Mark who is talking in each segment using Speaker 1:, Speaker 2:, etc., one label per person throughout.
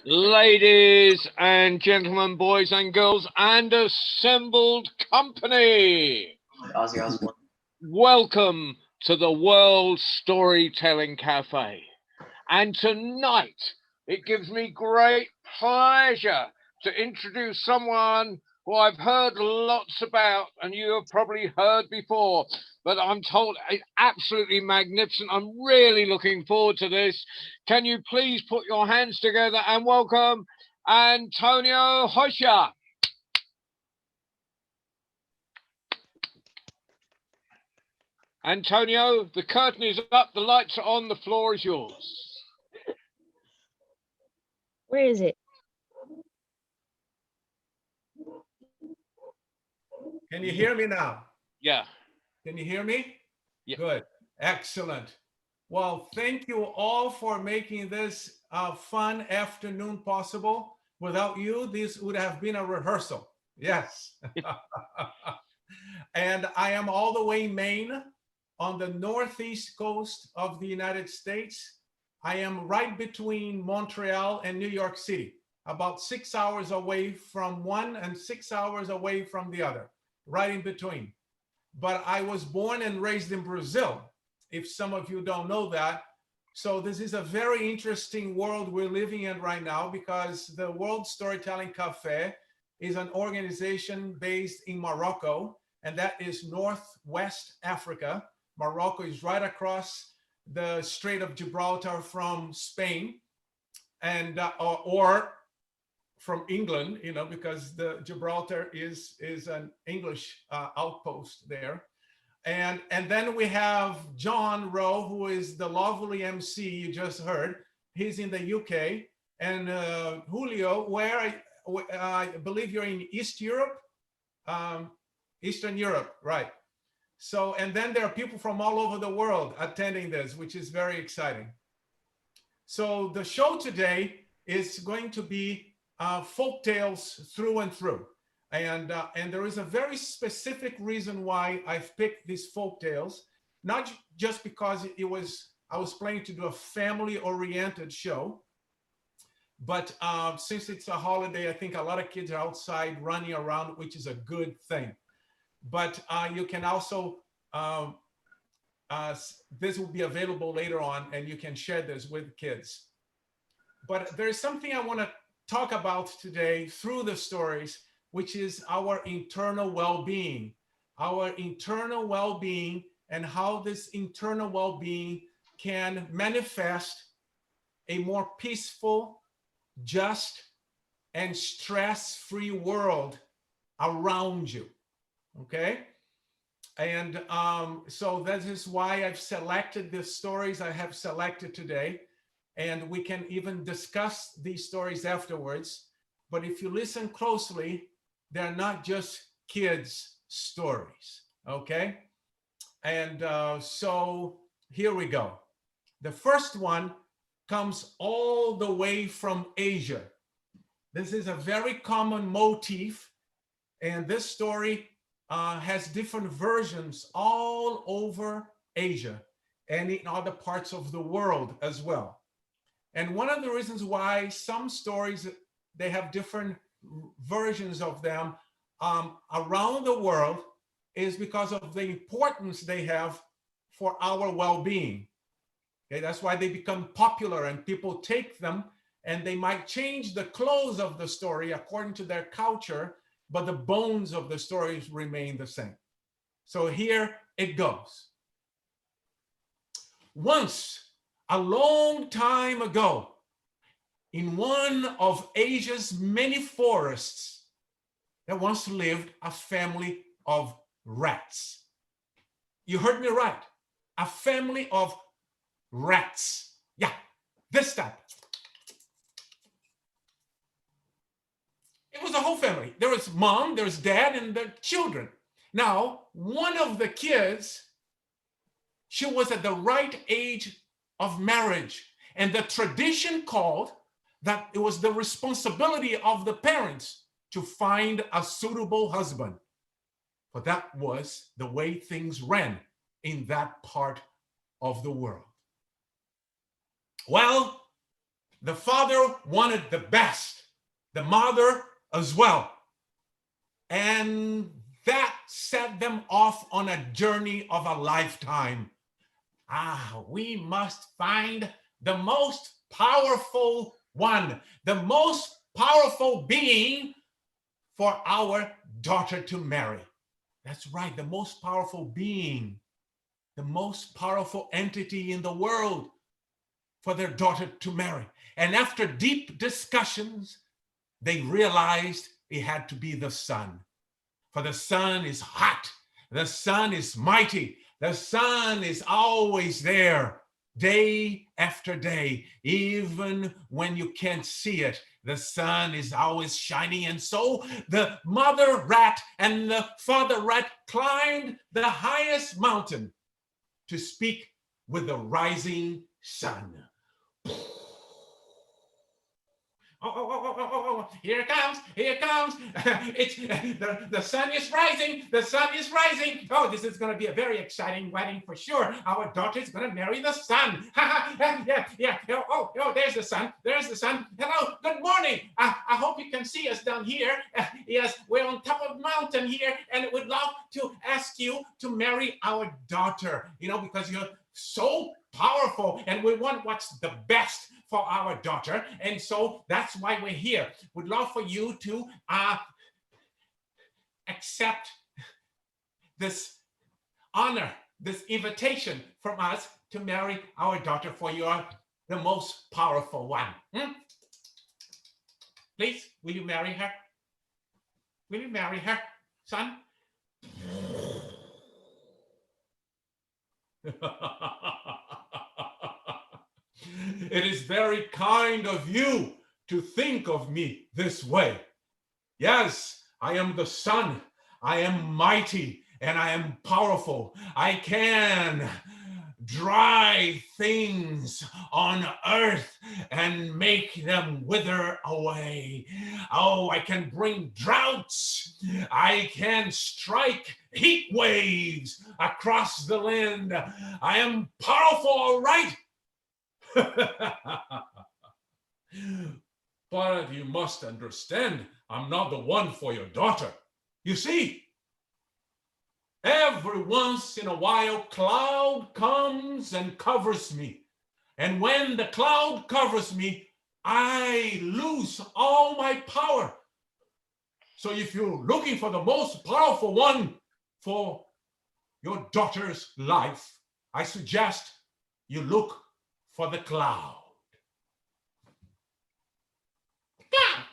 Speaker 1: Ladies and gentlemen, boys and girls, and assembled company,
Speaker 2: Ozzy Osbourne.
Speaker 1: welcome to the World Storytelling Cafe. And tonight, it gives me great pleasure to introduce someone who I've heard lots about and you have probably heard before, but I'm told it's absolutely magnificent. I'm really looking forward to this. Can you please put your hands together and welcome Antonio Rocha? Antonio, the curtain is up, the lights are on, the floor is yours.
Speaker 3: Where is it?
Speaker 4: Can you hear me now?
Speaker 1: Yeah.
Speaker 4: Can you hear me?
Speaker 1: Yeah.
Speaker 4: Good. Excellent. Well, thank you all for making this fun afternoon possible. Without you, this would have been a rehearsal. Yes. And I am all the way in Maine on the northeast coast of the United States. I am right between Montreal and New York City, about 6 hours away from one and 6 hours away from the other, right in between. But I was born and raised in Brazil, if some of you don't know that. So this is a very interesting world we're living in right now, because the World Storytelling Cafe is an organization based in Morocco, and that is Northwest Africa. Morocco is right across the Strait of Gibraltar from Spain, and or from England, you know, because the Gibraltar is an English outpost there. And then we have John Rowe, who is the lovely MC you just heard. He's in the UK. And Julio, where I believe you're in East Europe, Eastern Europe, right? So, and then there are people from all over the world attending this, which is very exciting. So the show today is going to be folk tales through and through. And there is a very specific reason why I've picked these folk tales, not just because I was planning to do a family-oriented show, but since it's a holiday, I think a lot of kids are outside running around, which is a good thing. But you can also, this will be available later on, and you can share this with kids. But there's something I want to talk about today through the stories, which is our internal well-being, and how this internal well-being can manifest a more peaceful, just, and stress-free world around you, okay? And so that is why I've selected the stories I have selected today, and we can even discuss these stories afterwards. But if you listen closely, they're not just kids' stories, okay? And so here we go. The first one comes all the way from Asia. This is a very common motif, and this story has different versions all over Asia and in other parts of the world as well. And one of the reasons why some stories, they have different versions of them around the world is because of the importance they have for our well-being. Okay, that's why they become popular and people take them, and they might change the clothes of the story according to their culture, but the bones of the stories remain the same. So here it goes. Once, a long time ago, in one of Asia's many forests, there once lived a family of rats. You heard me right. A family of rats. Yeah, this time. It was a whole family. There was mom, there's dad, and the children. Now, one of the kids, she was at the right age of marriage. And the tradition called that it was the responsibility of the parents to find a suitable husband. But that was the way things ran in that part of the world. Well, The father wanted the best, the mother as well. And that set them off on a journey of a lifetime. We must find the most powerful one, the most powerful being for our daughter to marry. That's right, the most powerful being, the most powerful entity in the world for their daughter to marry. And after deep discussions, they realized it had to be the sun. For the sun is hot, the sun is mighty, the sun is always there, day after day, even when you can't see it. The sun is always shining. And so the mother rat and the father rat climbed the highest mountain to speak with the rising sun. Oh, here it comes, here it comes. It's the sun is rising, the sun is rising. Oh, this is going to be a very exciting wedding for sure. Our daughter is going to marry the sun. Yeah. Oh, there's the sun, there's the sun. Hello, good morning. I hope you can see us down here. Yes, we're on top of the mountain here, and we'd love to ask you to marry our daughter, because you're so powerful, and we want what's the best for our daughter, and so that's why we're here. We'd love for you to accept this honor, this invitation from us to marry our daughter, for you are the most powerful one. Please, will you marry her? Will you marry her, son? It is very kind of you to think of me this way. Yes, I am the sun. I am mighty and I am powerful. I can dry things on earth and make them wither away. Oh, I can bring droughts. I can strike heat waves across the land. I am powerful, all right? But you must understand, I'm not the one for your daughter. You see, every once in a while, cloud comes and covers me. And when the cloud covers me, I lose all my power. So if you're looking for the most powerful one for your daughter's life, I suggest you look for the cloud. Cloud?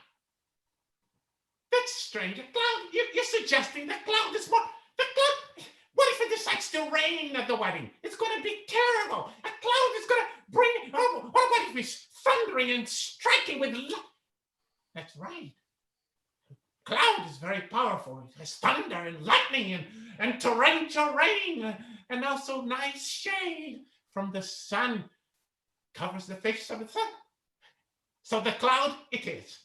Speaker 4: That's strange. A cloud? You're suggesting the cloud is more... The cloud... What if it decides to rain at the wedding? It's going to be terrible. A cloud is going to bring... Oh, what if it's thundering and striking with... That's right. Cloud is very powerful. It has thunder and lightning and torrential rain and also nice shade from the sun. Covers the face of the sun. So the cloud it is.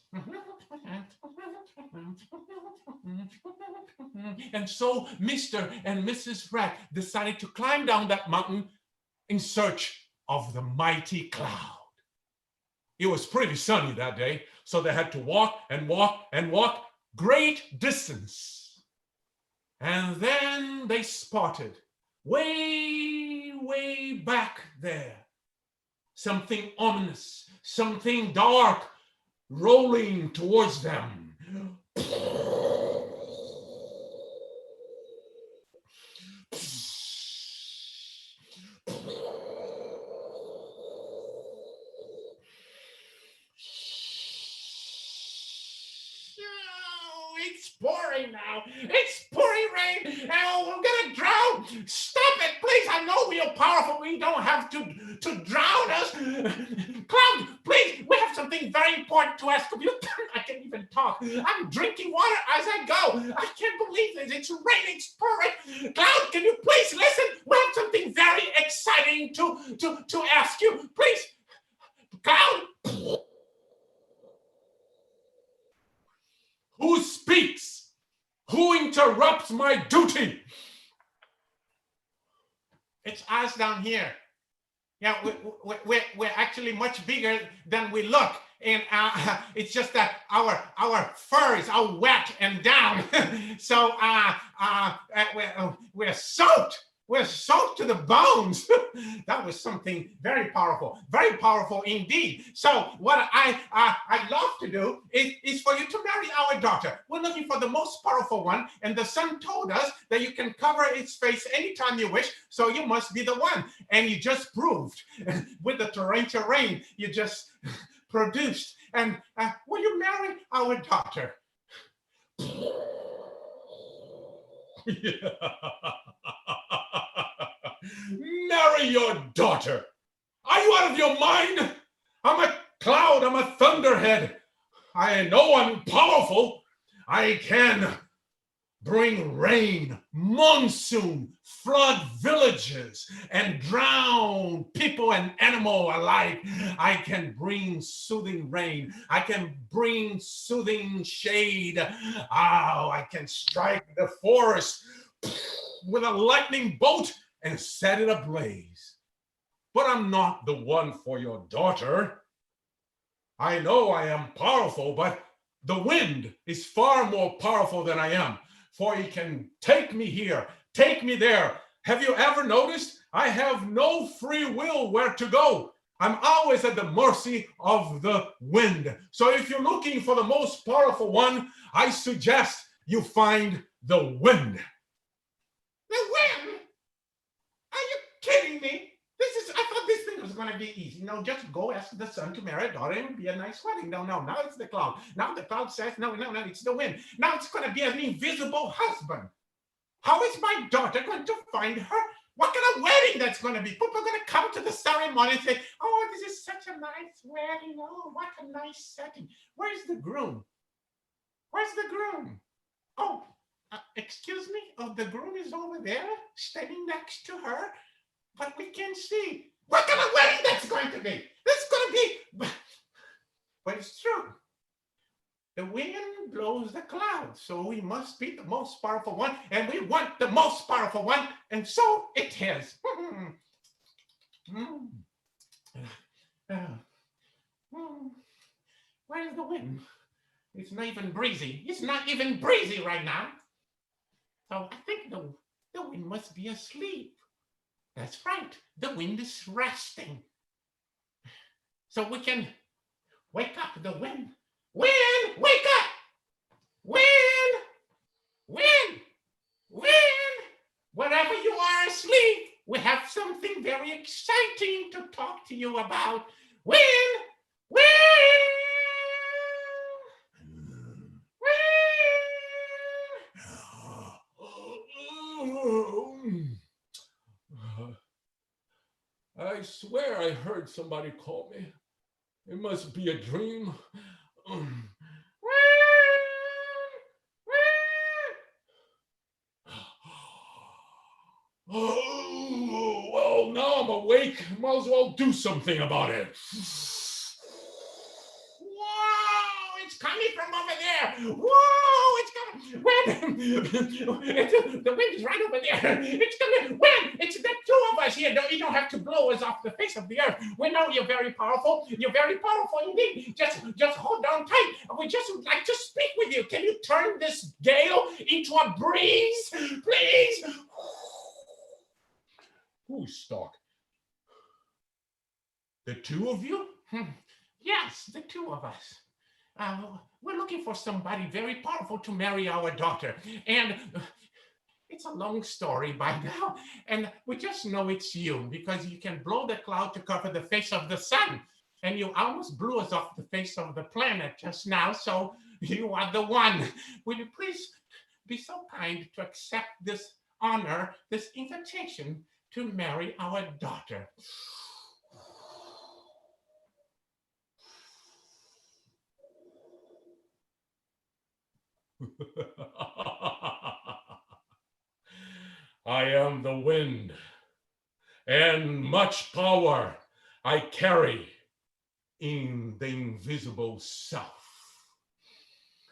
Speaker 4: And so Mr. and Mrs. Rat decided to climb down that mountain in search of the mighty cloud. It was pretty sunny that day, so they had to walk and walk and walk great distance. And then they spotted way, way back there something ominous, something dark rolling towards them. It's pouring now. It's pouring rain. Oh, we're gonna drown. Stop it, please. I know we are powerful. We don't have to drown us. Cloud, please. We have something very important to ask of you. I can't even talk. I'm drinking water as I go. I can't believe it. It's raining. It's pouring. Cloud, can you please listen? We have something very exciting to ask you. Please, Cloud. Who speaks? Who interrupts my duty? It's us down here. Yeah, we're actually much bigger than we look. And it's just that our fur is all wet and down. So we're soaked. We're soaked to the bones. That was something very powerful indeed. So what I love to do is for you to marry our daughter. We're looking for the most powerful one, and the son told us that you can cover its face anytime you wish, so you must be the one. And you just proved with the torrential rain you just produced. And will you marry our daughter?
Speaker 2: Marry your daughter. Are you out of your mind? I'm a cloud. I'm a thunderhead. I know I'm powerful. I can bring rain, monsoon, flood villages, and drown people and animal alike. I can bring soothing rain. I can bring soothing shade. Oh, I can strike the forest with a lightning bolt and set it ablaze. But I'm not the one for your daughter. I know I am powerful, but the wind is far more powerful than I am. For he can take me here, take me there. Have you ever noticed? I have no free will where to go. I'm always at the mercy of the wind. So if you're looking for the most powerful one, I suggest you find the wind.
Speaker 4: The wind? Are you kidding me? I thought this thing was going to be easy. No, just go ask the son to marry a daughter and be a nice wedding. No, now it's the cloud. Now the cloud says, no, it's the wind. Now it's going to be an invisible husband. How is my daughter going to find her? What kind of wedding that's going to be? People are going to come to the ceremony and say, oh, this is such a nice wedding. Oh, what a nice setting. Where's the groom? Where's the groom? Oh, excuse me? Oh, the groom is over there, standing next to her. But we can't see. What kind of wedding that's going to be? That's going to be... But it's true. The wind blows the clouds, so we must be the most powerful one, and we want the most powerful one, and so it is. Where's the wind? It's not even breezy. It's not even breezy right now. So I think the wind must be asleep. That's right. The wind is resting. So we can wake up the wind. Wind, wake up! Wind! Wind! Wind! Wherever you are asleep, we have something very exciting to talk to you about. Wind! Wind!
Speaker 2: Wind! I swear I heard somebody call me. It must be a dream. Oh, well, now I'm awake. Might as well do something about it.
Speaker 4: Whoa, it's coming from over there. Whoa, it's coming. When? The wind is right over there. It's coming. When? It's the two of us here. You don't have to blow us off the face of the earth. We know you're very powerful. You're very powerful indeed. Just hold on tight. We just would like to speak with you. Can you turn this gale into a breeze, please?
Speaker 2: Who's talking? The two of you?
Speaker 4: Yes, the two of us. We're looking for somebody very powerful to marry our daughter. And it's a long story by now. And we just know it's you because you can blow the cloud to cover the face of the sun. And you almost blew us off the face of the planet just now. So you are the one. Will you please be so kind to accept this honor, this invitation to marry our daughter?
Speaker 2: I am the wind, and much power I carry in the invisible self.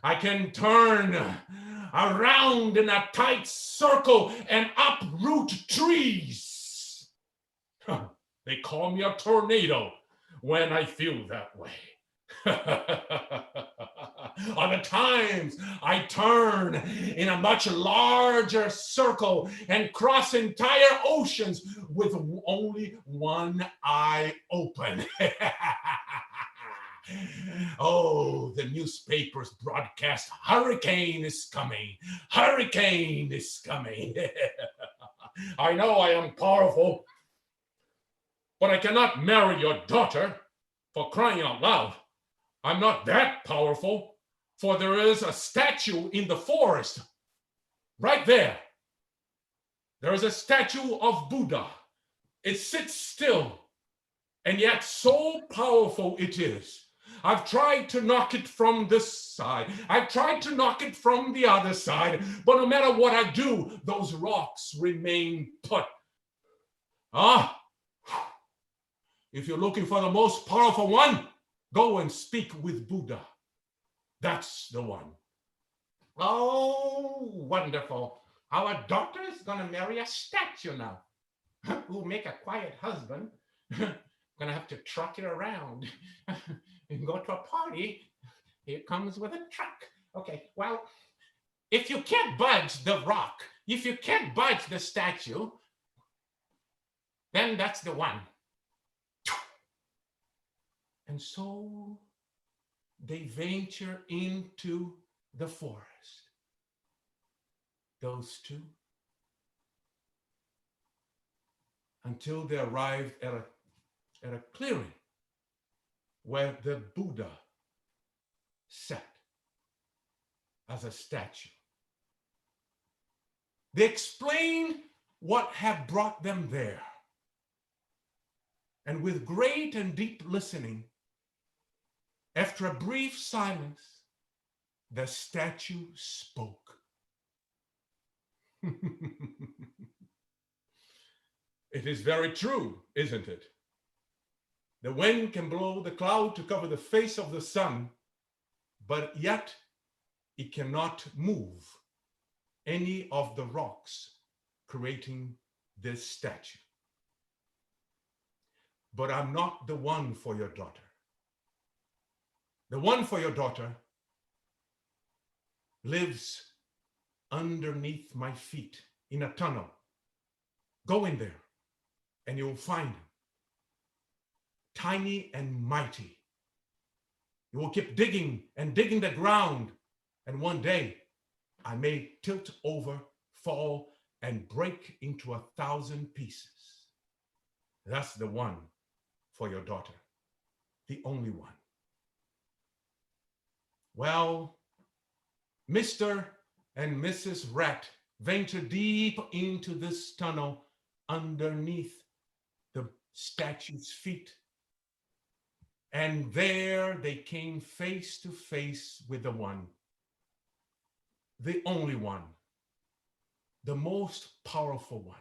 Speaker 2: I can turn around in a tight circle and uproot trees. They call me a tornado when I feel that way. Other times I turn in a much larger circle and cross entire oceans with only one eye open. Oh, the newspapers broadcast, hurricane is coming. Hurricane is coming. I know I am powerful, but I cannot marry your daughter, for crying out loud. I'm not that powerful, for there is a statue in the forest. Right there. There is a statue of Buddha. It sits still, and yet so powerful it is. I've tried to knock it from this side. I've tried to knock it from the other side, but no matter what I do, those rocks remain put. If you're looking for the most powerful one, go and speak with Buddha. That's the one. Oh, wonderful. Our daughter is going to marry a statue now. Who'll make a quiet husband. Gonna have to truck it around and go to a party. Here comes with a truck. Okay, well, if you can't budge the rock, if you can't budge the statue, then that's the one. And so they venture into the forest. Those two. Until they arrived at a clearing where the Buddha sat as a statue. They explain what had brought them there. And with great and deep listening, after a brief silence, the statue spoke. It is very true, isn't it? The wind can blow the cloud to cover the face of the sun, but yet it cannot move any of the rocks creating this statue. But I'm not the one for your daughter. The one for your daughter lives underneath my feet in a tunnel. Go in there and you'll find him. Tiny and mighty. You will keep digging and digging the ground, and one day I may tilt over, fall, and break into 1,000 pieces. That's the one for your daughter, the only one. Well, Mr. and Mrs. Rat venture deep into this tunnel underneath the statue's feet. And there they came face to face with the one, the only one, the most powerful one,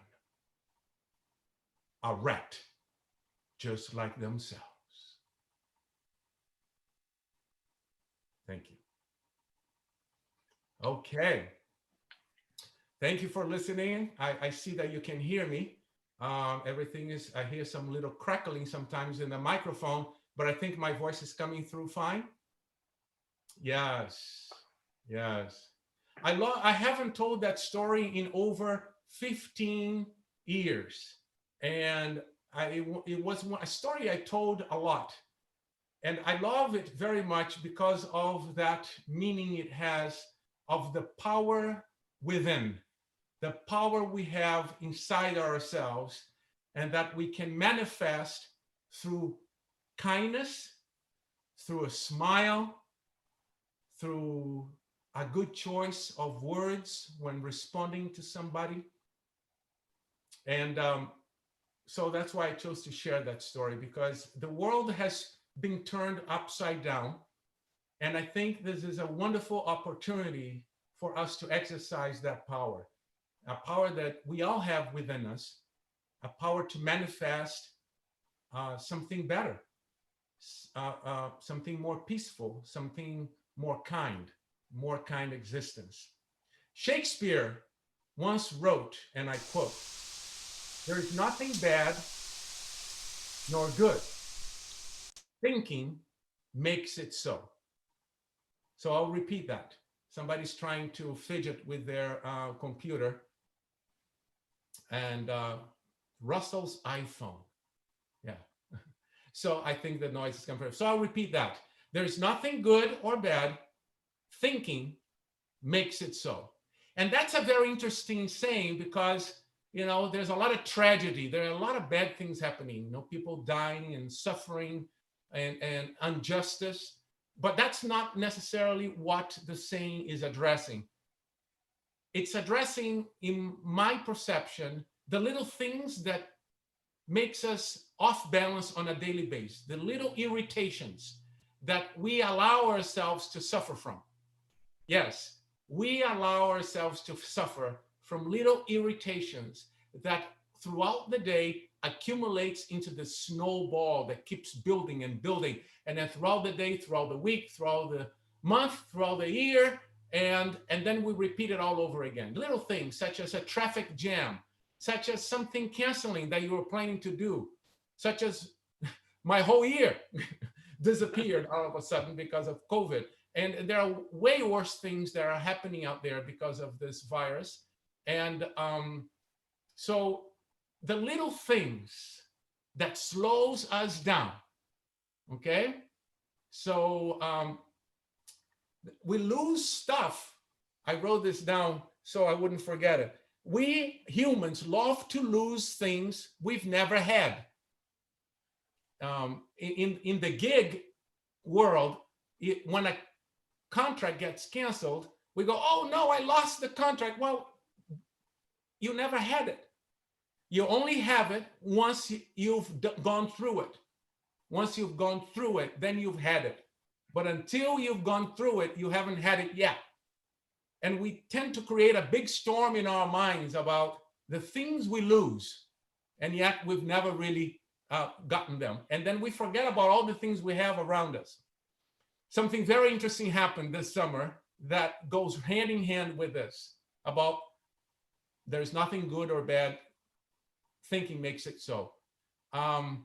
Speaker 2: a rat just like themselves. Thank you. Okay. Thank you for listening. I see that you can hear me. Everything is, I hear some little crackling sometimes in the microphone, but I think my voice is coming through fine. Yes, yes. I haven't told that story in over 15 years. And it was a story I told a lot. And I love it very much because of that meaning it has of the power within, the power we have inside ourselves, and that we can manifest through kindness, through a smile, through a good choice of words when responding to somebody. And so that's why I chose to share that story, because the world has been turned upside down. And I think this is a wonderful opportunity for us to exercise that power, a power that we all have within us, a power to manifest something better, something more peaceful, something more kind existence. Shakespeare once wrote, and I quote, "There is nothing bad
Speaker 4: nor good. Thinking makes it so. So I'll repeat that. Somebody's trying to fidget with their computer, and Russell's iPhone. Yeah. So I think the noise is coming from. So I'll repeat that. There's nothing good or bad. Thinking makes it so. And that's a very interesting saying because, there's a lot of tragedy. There are a lot of bad things happening, people dying and suffering and injustice. But that's not necessarily what the saying is addressing. It's addressing, in my perception, the little things that makes us off balance on a daily basis, the little irritations that we allow ourselves to suffer from. Yes, we allow ourselves to suffer from little irritations that throughout the day accumulates into the snowball that keeps building and building. And then throughout the day, throughout the week, throughout the month, throughout the year, and then we repeat it all over again. Little things such as a traffic jam, such as something canceling that you were planning to do, such as my whole year disappeared all of a sudden because of COVID. And there are way worse things that are happening out there because of this virus. And so the little things that slows us down, okay? So we lose stuff. I wrote this down so I wouldn't forget it. We humans love to lose things we've never had. In the gig world, when a contract gets canceled, we go, oh no, I lost the contract. Well, you never had it. You only have it once you've gone through it. Once you've gone through it, then you've had it. But until you've gone through it, you haven't had it yet. And we tend to create a big storm in our minds about the things we lose, and yet we've never really gotten them. And then we forget about all the things we have around us. Something very interesting happened this summer that goes hand in hand with this, about there's nothing good or bad. Thinking makes it so. I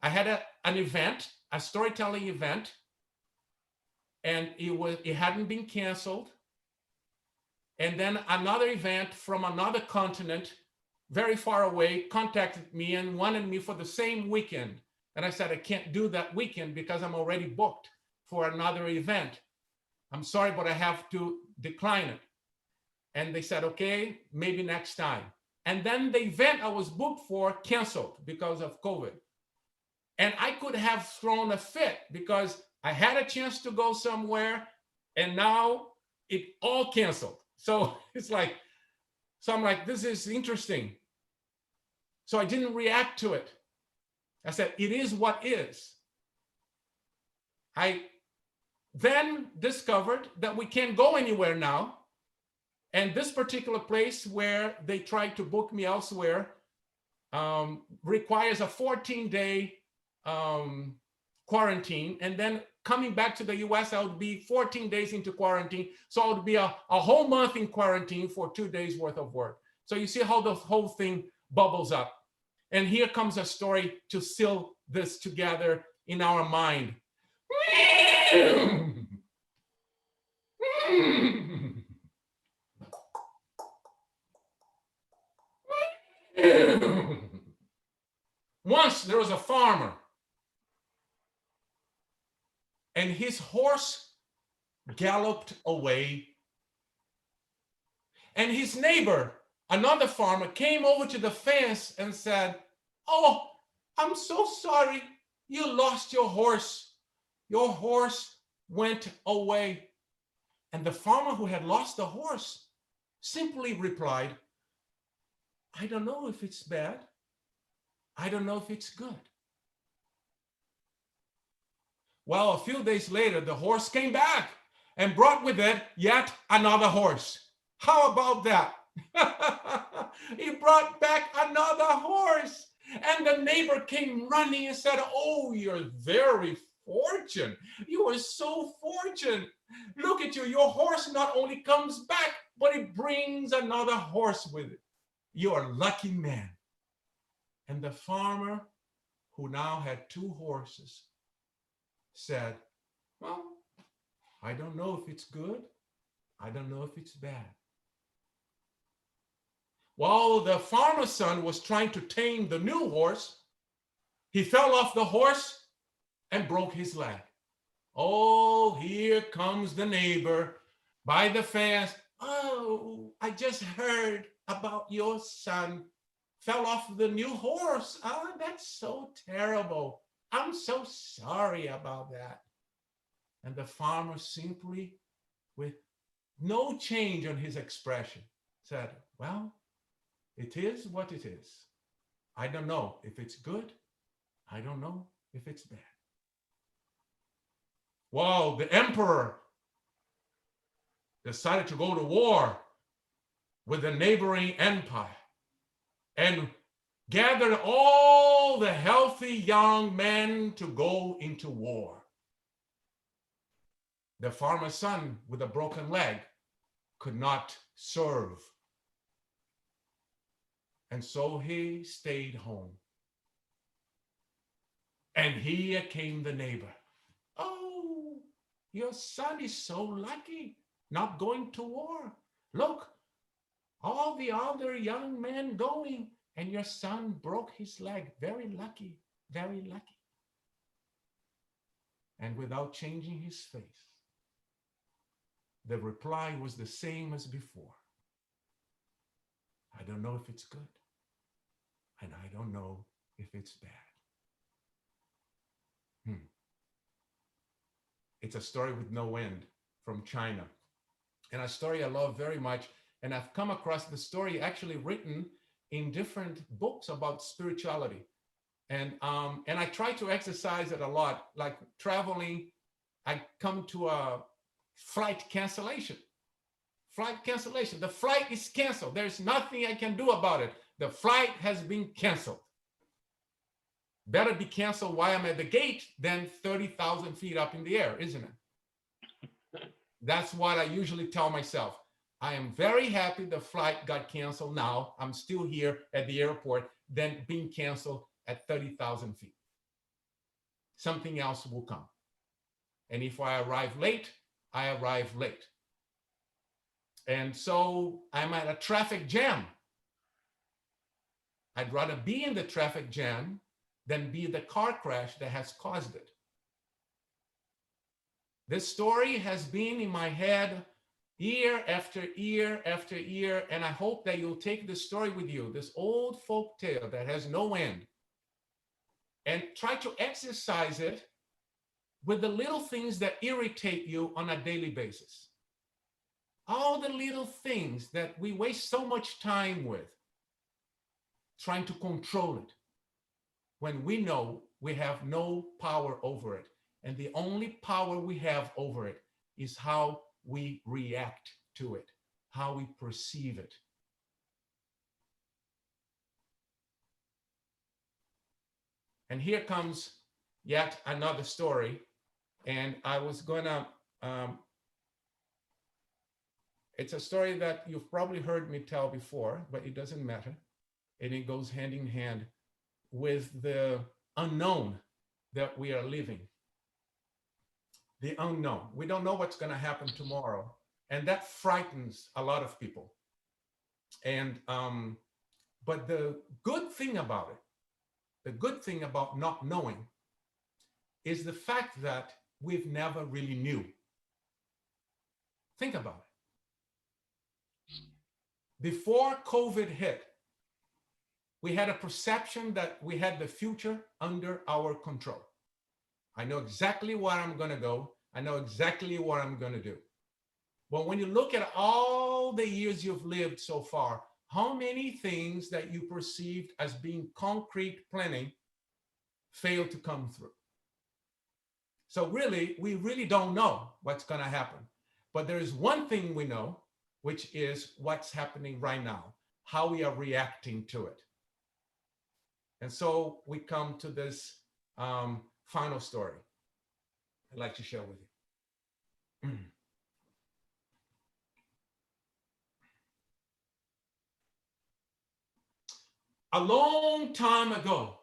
Speaker 4: had an event, a storytelling event, and it hadn't been canceled. And then another event from another continent, very far away, contacted me and wanted me for the same weekend. And I said, I can't do that weekend because I'm already booked for another event. I'm sorry, but I have to decline it. And they said, okay, maybe next time. And then the event I was booked for canceled because of COVID. And I could have thrown a fit because I had a chance to go somewhere and now it all canceled. So it's like, so I'm like, this is interesting. So I didn't react to it. I said, it is what is. I then discovered that we can't go anywhere now. And this particular place where they tried to book me elsewhere requires a 14-day quarantine. And then coming back to the US, I would be 14 days into quarantine. So I would be a whole month in quarantine for 2 days worth of work. So you see how the whole thing bubbles up. And here comes a story to seal this together in our mind. Once there was a farmer, and his horse galloped away. And his neighbor, another farmer, came over to the fence and said, oh, I'm so sorry you lost your horse. Your horse went away. And the farmer who had lost the horse simply replied, I don't know if it's bad. I don't know if it's good. Well, a few days later, the horse came back and brought with it yet another horse. How about that? He brought back another horse. And the neighbor came running and said, oh, you're very fortunate. You are so fortunate. Look at you. Your horse not only comes back, but it brings another horse with it. You're a lucky man. And the farmer who now had 2 horses, said, well, I don't know if it's good. I don't know if it's bad. While the farmer's son was trying to tame the new horse, he fell off the horse and broke his leg. Oh, here comes the neighbor by the fence. Oh, I just heard about your son fell off the new horse. Oh, that's so terrible. I'm so sorry about that. And the farmer simply, with no change on his expression, said, well, it is what it is. I don't know if it's good. I don't know if it's bad. Well, the emperor decided to go to war with the neighboring empire and gathered all the healthy young men to go into war. The farmer's son with a broken leg could not serve. And so he stayed home. And here came the neighbor. Oh, your son is so lucky, not going to war. Look, all the other young men going, and your son broke his leg. Very lucky, very lucky. And without changing his face, the reply was the same as before. I don't know if it's good, and I don't know if it's bad. It's a story with no end from China, and a story I love very much. And I've come across the story actually written in different books about spirituality. And I try to exercise it a lot, like traveling. I come to a flight cancellation. Flight cancellation. The flight is canceled. There's nothing I can do about it. The flight has been canceled. Better be canceled while I'm at the gate than 30,000 feet up in the air, isn't it? That's what I usually tell myself. I am very happy the flight got canceled now. I'm still here at the airport than being canceled at 30,000 feet. Something else will come. And if I arrive late, I arrive late. And so I'm at a traffic jam. I'd rather be in the traffic jam than be the car crash that has caused it. This story has been in my head year after year after year, and I hope that you'll take this story with you, this old folk tale that has no end, and try to exercise it with the little things that irritate you on a daily basis. All the little things that we waste so much time with, trying to control it, when we know we have no power over it. And the only power we have over it is how we react to it, how we perceive it. And here comes yet another story. And I was gonna, it's a story that you've probably heard me tell before, but it doesn't matter. And it goes hand in hand with the unknown that we are living. The unknown. We don't know what's going to happen tomorrow. And that frightens a lot of people. And, but the good thing about it, the good thing about not knowing is the fact that we've never really knew. Think about it. Before COVID hit, we had a perception that we had the future under our control. I know exactly where I'm going to go. I know exactly what I'm going to do. But when you look at all the years you've lived so far, how many things that you perceived as being concrete planning failed to come through? So really, we really don't know what's going to happen. But there is one thing we know, which is what's happening right now, how we are reacting to it. And so we come to this final story I'd like to share with you. A long time ago,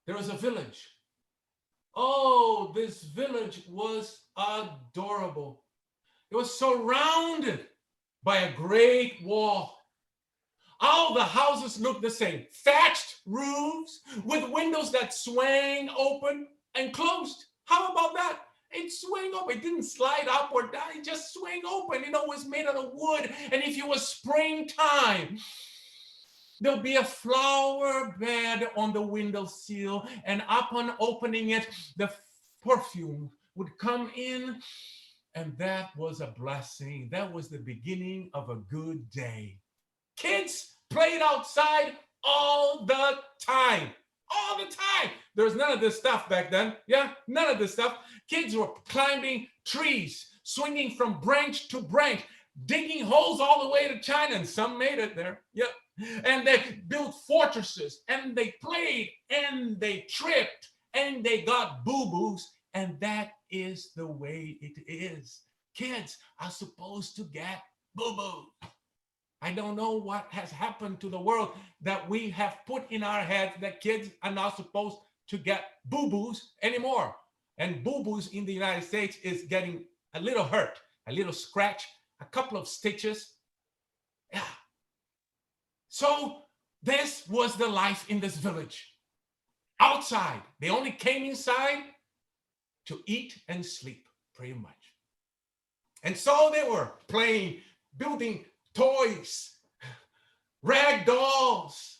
Speaker 4: there was a village. Oh, this village was adorable. It was surrounded by a great wall. All the houses looked the same. Thatched roofs with windows that swang open and closed. How about that? It swung open. It didn't slide up or down. It just swung open. You know, it was made out of wood. And if it was springtime, there'll be a flower bed on the windowsill. And upon opening it, the perfume would come in. And that was a blessing. That was the beginning of a good day. Kids played outside all the time. All the time. There was none of this stuff back then. Yeah, none of this stuff. Kids were climbing trees, swinging from branch to branch, digging holes all the way to China, and some made it there. Yeah. And they built fortresses, and they played, and they tripped, and they got boo-boos, and that is the way it is. Kids are supposed to get boo-boos. I don't know what has happened to the world that we have put in our heads that kids are not supposed to get boo-boos anymore. And boo-boos in the United States is getting a little hurt, a little scratch, a couple of stitches. Yeah. So this was the life in this village. Outside, they only came inside to eat and sleep, pretty much. And so they were playing, building toys, rag dolls,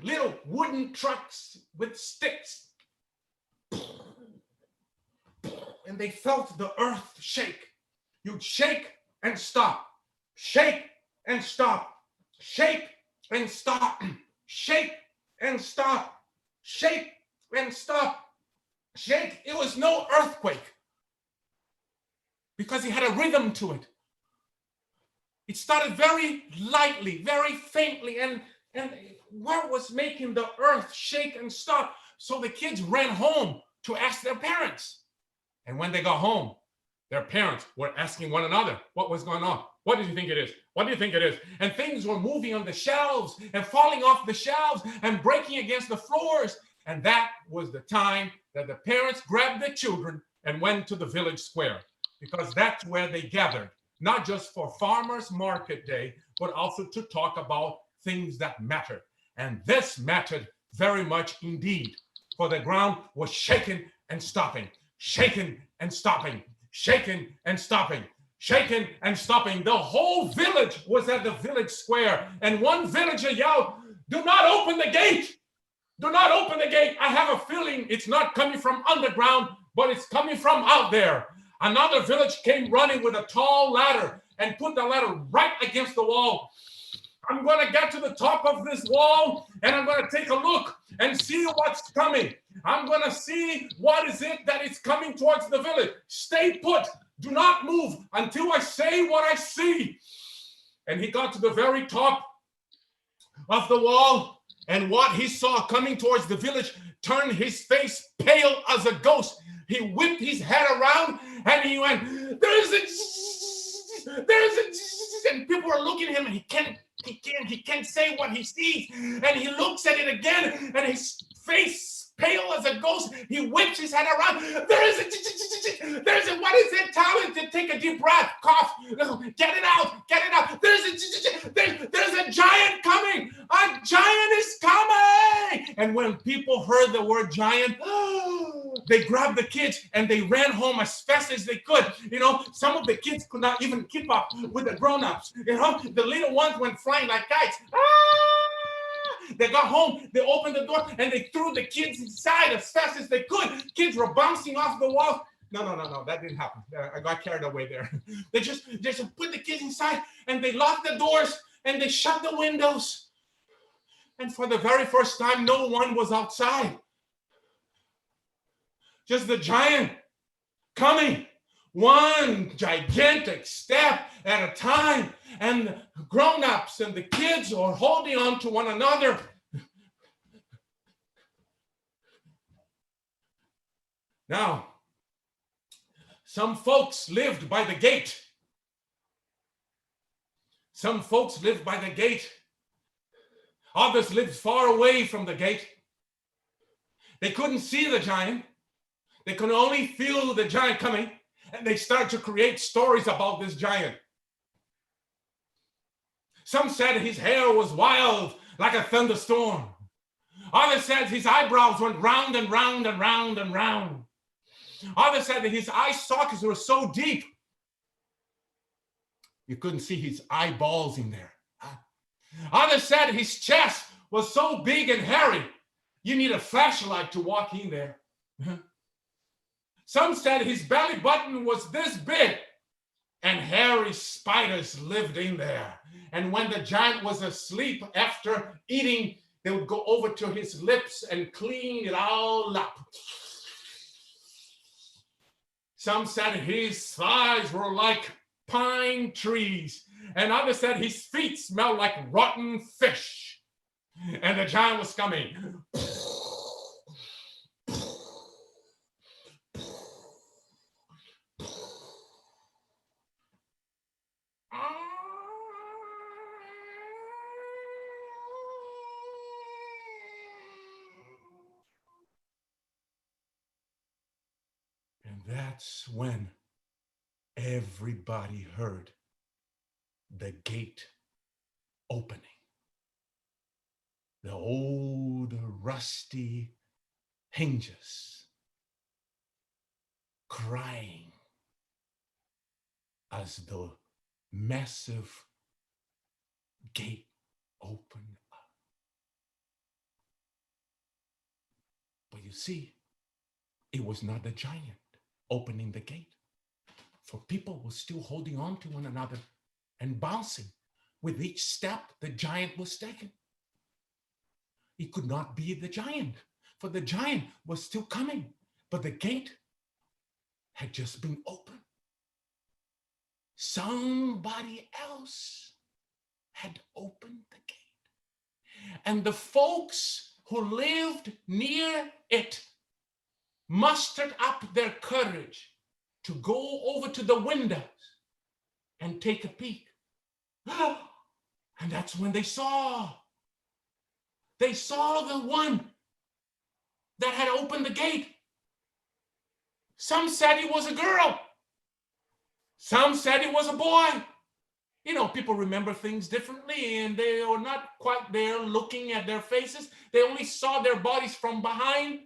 Speaker 4: little wooden trucks with sticks. And they felt the earth shake. You'd shake and stop, shake and stop, shake and stop, shake and stop, shake and stop, shake. It was no earthquake because it had a rhythm to it. It started very lightly, very faintly, and what was making the earth shake and stop? So the kids ran home to ask their parents. And when they got home, their parents were asking one another what was going on. What do you think it is? What do you think it is? And things were moving on the shelves and falling off the shelves and breaking against the floors. And that was the time that the parents grabbed the children and went to the village square, because that's where they gathered. Not just for farmers market day, but also to talk about things that mattered. And this mattered very much indeed, for the ground was shaking and stopping, shaking and stopping, shaking and stopping, shaking and stopping. The whole village was at the village square, and one villager yelled, "Do not open the gate! Do not open the gate! I have a feeling it's not coming from underground, but it's coming from out there." Another village came running with a tall ladder and put the ladder right against the wall. "I'm going to get to the top of this wall and I'm going to take a look and see what's coming. I'm going to see what is it that is coming towards the village. Stay put. Do not move until I say what I see." And he got to the very top of the wall, and what he saw coming towards the village turned his face pale as a ghost. He whipped his head around and he went, there's a, and people are looking at him, and he can't say what he sees. And he looks at it again, and his face pale as a ghost. He whips his head around. There's a, what is it? Tell it to take a deep breath, cough, get it out, get it out. There's a giant coming. A giant is coming. And when people heard the word giant, they grabbed the kids and they ran home as fast as they could. You know, some of the kids could not even keep up with the grown-ups. You know, the little ones went flying like kites. They got home, they opened the door, and they threw the kids inside as fast as they could. Kids were bouncing off the walls. No, that didn't happen. I got carried away there. They just put the kids inside, and they locked the doors, and they shut the windows. And for the very first time, no one was outside. Just the giant coming, one gigantic step at a time, and the grown-ups and the kids are holding on to one another. Now, some folks lived by the gate. Some folks lived by the gate. Others lived far away from the gate.
Speaker 2: They couldn't see the giant. They could only feel the giant coming, and they started to create stories about this giant. Some said his hair was wild like a thunderstorm. Others said his eyebrows went round and round and round and round. Others said that his eye sockets were so deep you couldn't see his eyeballs in there. Others said his chest was so big and hairy you need a flashlight to walk in there. Some said his belly button was this big and hairy spiders lived in there. And when the giant was asleep after eating, they would go over to his lips and clean it all up. Some said his thighs were like pine trees, and others said his feet smelled like rotten fish. And the giant was coming. And that's when everybody heard the gate opening. The old rusty hinges crying as the massive gate opened up. But you see, it was not the giant opening the gate, for people were still holding on to one another and bouncing with each step the giant was taking. It could not be the giant, for the giant was still coming, but the gate had just been opened. Somebody else had opened the gate. And the folks who lived near it mustered up their courage to go over to the windows and take a peek. And that's when they saw the one that had opened the gate. Some said he was a girl. Some said he was a boy. You know, people remember things differently, and they were not quite there looking at their faces. They only saw their bodies from behind,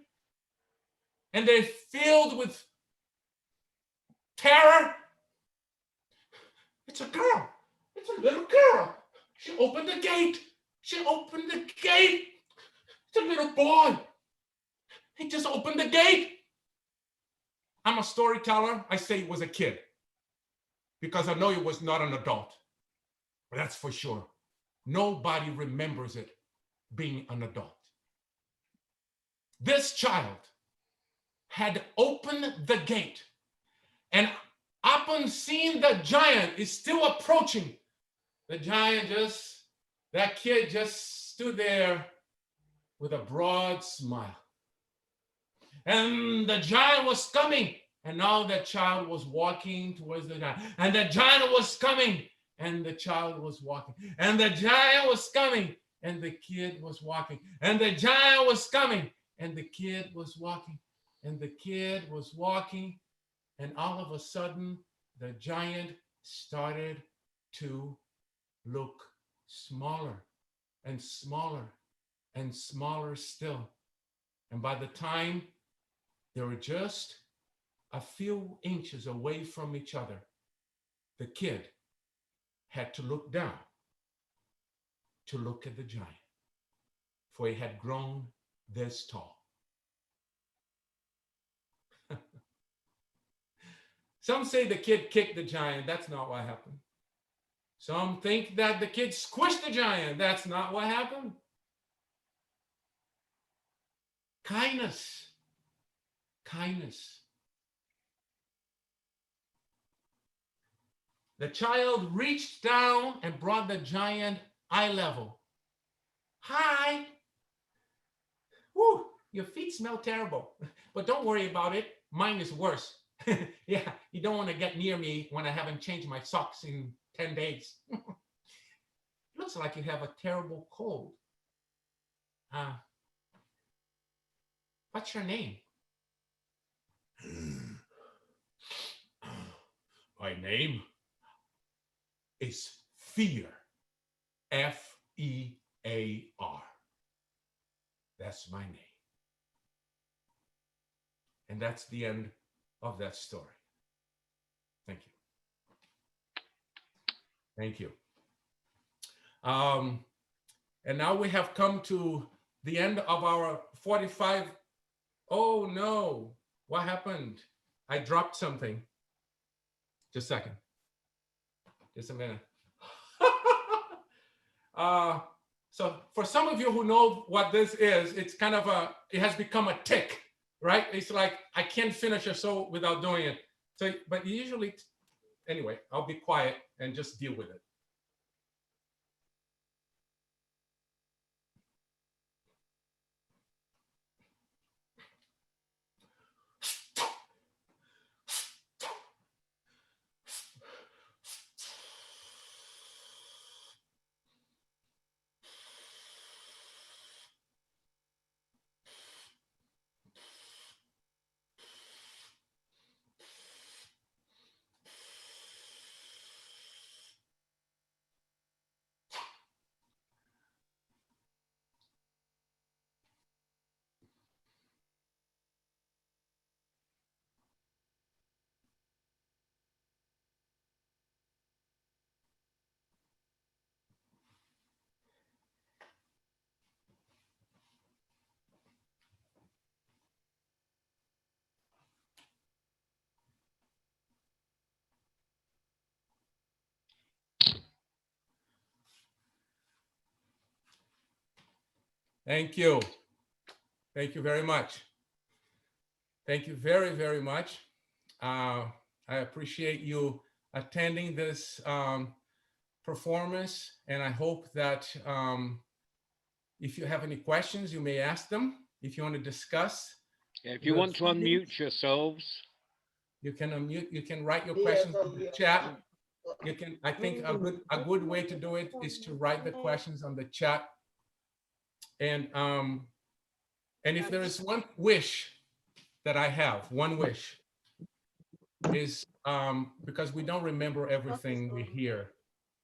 Speaker 2: and they're filled with terror. It's a girl. It's a little girl. She opened the gate. She opened the gate. It's a little boy. He just opened the gate. I'm a storyteller. I say it was a kid because I know it was not an adult. That's for sure. Nobody remembers it being an adult. This child had opened the gate, and upon seeing the giant is still approaching, that kid just stood there with a broad smile. And the giant was coming, and now the child was walking towards the giant. And the giant was coming, and the child was walking. And the giant was coming, and the kid was walking. And the giant was coming, and the kid was walking. And the kid was walking, and all of a sudden, the giant started to look smaller and smaller and smaller still. And by the time they were just a few inches away from each other, the kid had to look down to look at the giant, for he had grown this tall. Some say the kid kicked the giant. That's not what happened. Some think that the kid squished the giant. That's not what happened. Kindness. Kindness. The child reached down and brought the giant eye level. Hi. Woo, your feet smell terrible, but don't worry about it. Mine is worse. Yeah, you don't want to get near me when I haven't changed my socks in 10 days. Looks like you have a terrible cold.
Speaker 4: What's your name?
Speaker 2: My name is Fear. Fear. That's my name. And that's the end of that story. Thank you. Thank you. And now we have come to the end of our 45. Oh no, what happened? I dropped something. Just a second. Just a minute. So for some of you who know what this is, it's kind of it has become a tick, right? It's like, I can't finish a show without doing it. So, but usually, anyway, I'll be quiet and just deal with it. Thank you. Thank you very much. Thank you very, very much. I appreciate you attending this performance, and I hope that if you have any questions, you may ask them. If you want to discuss,
Speaker 1: Yeah, if you want to unmute yourselves,
Speaker 4: you can unmute. You can write your questions in the chat. You can. I think a good way to do it is to write the questions on the chat. And if there is one wish that I have, one wish is because we don't remember everything we hear.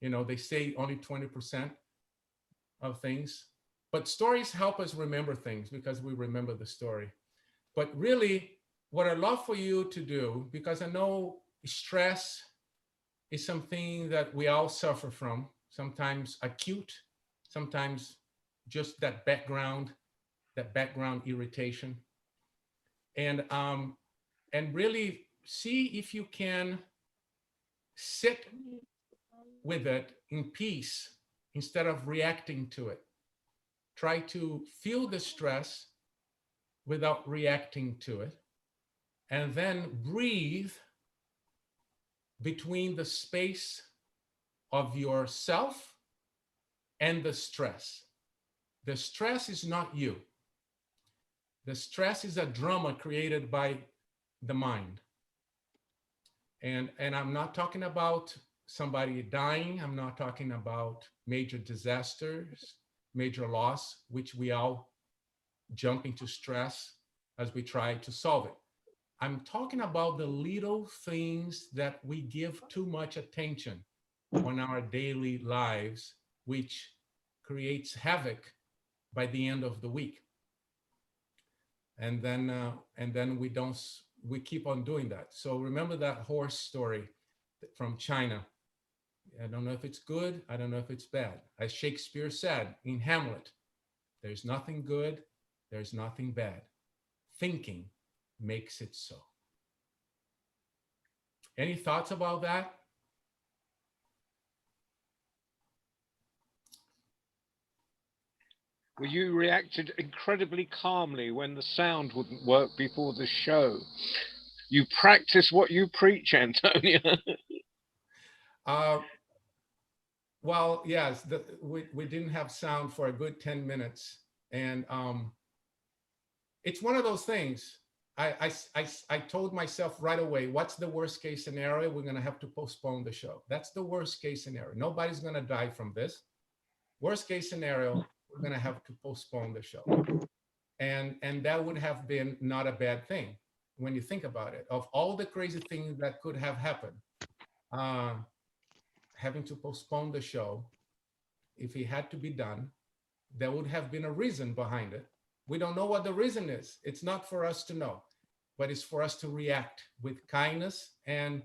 Speaker 4: You know, they say only 20% of things, but stories help us remember things because we remember the story. But really, what I'd love for you to do, because I know stress is something that we all suffer from, sometimes acute, sometimes just that background irritation. And really see if you can sit with it in peace instead of reacting to it. Try to feel the stress without reacting to it, and then breathe between the space of yourself and the stress. The stress is not you. The stress is a drama created by the mind. And I'm not talking about somebody dying. I'm not talking about major disasters, major loss, which we all jump into stress as we try to solve it. I'm talking about the little things that we give too much attention on our daily lives, which creates havoc by the end of the week. And then we keep on doing that. So remember that horse story from China. I don't know if it's good. I don't know if it's bad. As Shakespeare said in Hamlet, there's nothing good. There's nothing bad. Thinking makes it so. Any thoughts about that?
Speaker 1: well, you reacted incredibly calmly when the sound wouldn't work before the show. You practice what you preach, Antonio.
Speaker 4: Well, yes, we didn't have sound for a good 10 minutes. And it's one of those things. I told myself right away, what's the worst case scenario? We're going to have to postpone the show. That's the worst case scenario. Nobody's going to die from this. Worst case scenario, we're going to have to postpone the show. And that would have been not a bad thing when you think about it. Of all the crazy things that could have happened, uh, having to postpone the show, if it had to be done, there would have been a reason behind it. We don't know what the reason is. It's not for us to know, but it's for us to react with kindness and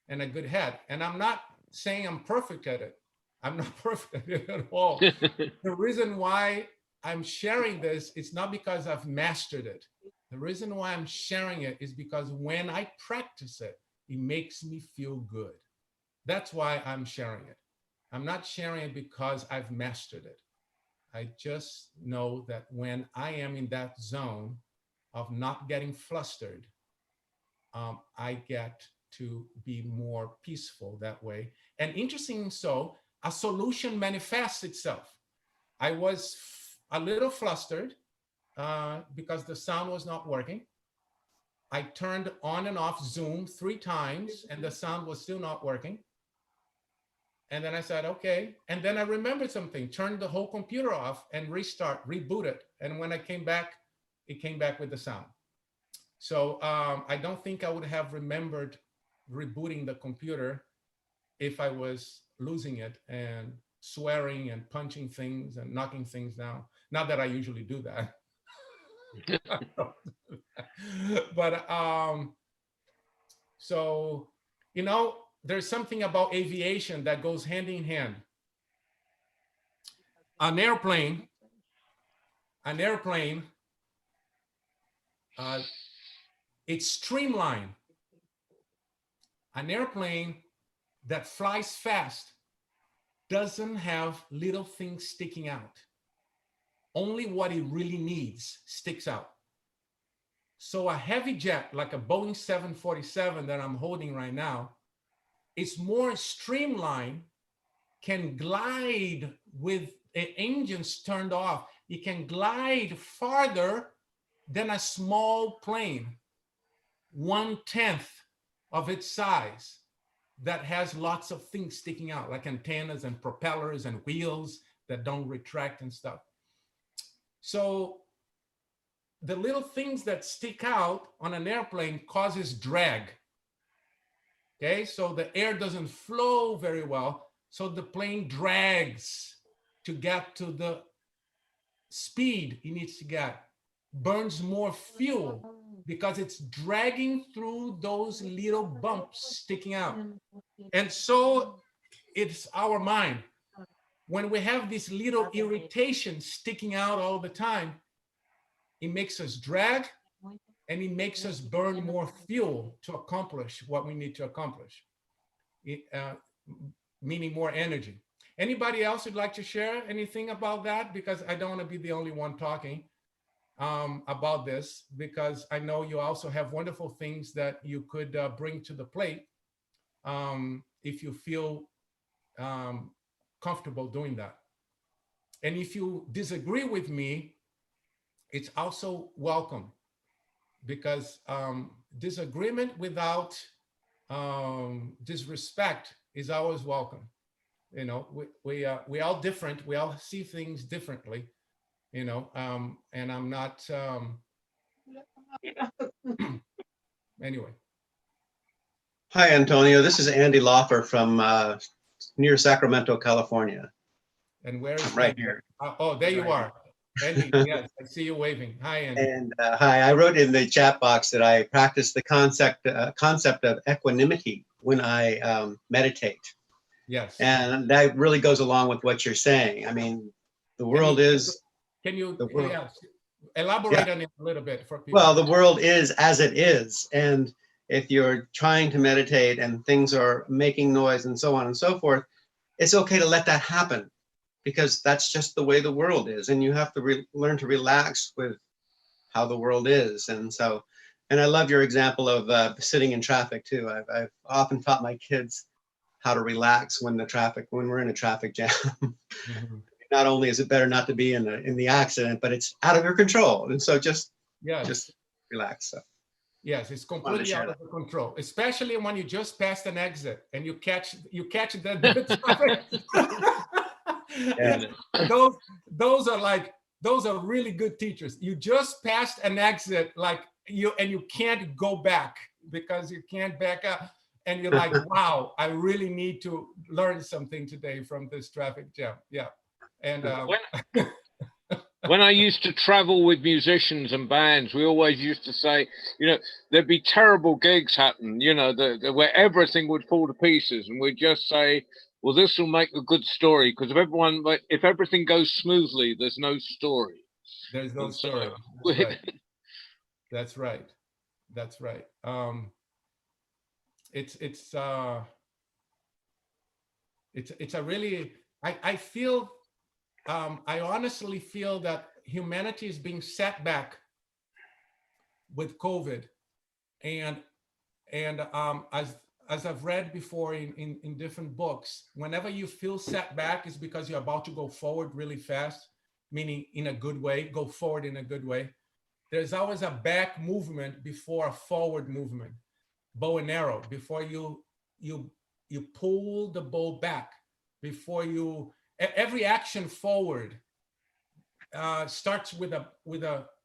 Speaker 4: a good head. And I'm not saying I'm perfect at it. I'm not perfect at it at all. The reason why I'm sharing this is not because I've mastered it. The reason why I'm sharing it is because when I practice it, it makes me feel good. That's why I'm sharing it. I'm not sharing it because I've mastered it. I just know that when I am in that zone of not getting flustered, I get to be more peaceful that way. And interesting, so a solution manifests itself. I was a little flustered because the sound was not working. I turned on and off Zoom 3 times and the sound was still not working. And then I said, okay. And then I remembered something, turned the whole computer off and reboot it. And when I came back, it came back with the sound. So I don't think I would have remembered rebooting the computer if I was losing it and swearing and punching things and knocking things down. Not that I usually do that. But so, you know, there's something about aviation that goes hand in hand. An airplane, it's streamlined. An airplane that flies fast doesn't have little things sticking out. Only what it really needs sticks out. So a heavy jet like a Boeing 747 that I'm holding right now, it's more streamlined, can glide with the engines turned off. It can glide farther than a small plane, 1/10 of its size, that has lots of things sticking out, like antennas and propellers and wheels that don't retract and stuff. So the little things that stick out on an airplane causes drag. Okay, so the air doesn't flow very well, so the plane drags to get to the speed it needs to get, burns more fuel because it's dragging through those little bumps sticking out. And so it's our mind. When we have this little irritation sticking out all the time, it makes us drag and it makes us burn more fuel to accomplish what we need to accomplish, meaning more energy. Anybody else would like to share anything about that? Because I don't want to be the only one talking about this, because I know you also have wonderful things that you could bring to the plate if you feel comfortable doing that. And if you disagree with me, it's also welcome, because disagreement without disrespect is always welcome. You know, we all different. We all see things differently, you know, and I'm not, anyway.
Speaker 3: Hi, Antonio. This is Andy Loffer from near Sacramento, California.
Speaker 4: And where is
Speaker 3: I'm right here?
Speaker 4: Oh, there you are. Andy, yes, I see you waving. Hi, Andy.
Speaker 3: And hi, I wrote in the chat box that I practice the concept of equanimity when I meditate.
Speaker 4: Yes.
Speaker 3: And that really goes along with what you're saying. I mean, the world is.
Speaker 4: Can you
Speaker 3: yes,
Speaker 4: elaborate on it a little bit for people?
Speaker 3: Well, the world is as it is. And if you're trying to meditate and things are making noise and so on and so forth, it's okay to let that happen, because that's just the way the world is. And you have to learn to relax with how the world is. And so, and I love your example of sitting in traffic too. I've often taught my kids how to relax when we're in a traffic jam. Mm-hmm. Not only is it better not to be in the accident, but it's out of your control. And so just relax. So.
Speaker 4: Yes, it's completely out of your control, especially when you just passed an exit and you catch the traffic. Those are like those are really good teachers. You just passed an exit, like you can't go back because you can't back up. And you're like, wow, I really need to learn something today from this traffic jam. Yeah. And
Speaker 1: when I used to travel with musicians and bands, we always used to say, there'd be terrible gigs happen, where everything would fall to pieces, and we'd just say, well, this will make a good story, because if everything goes smoothly, there's no story.
Speaker 4: There's no story. That's right. That's right. It's a really, I feel, I honestly feel that humanity is being set back with COVID, and as I've read before in different books, whenever you feel set back, it's because you're about to go forward really fast, meaning in a good way, go forward in a good way. There's always a back movement before a forward movement. Bow and arrow, before you pull the bow back, before every action forward starts with a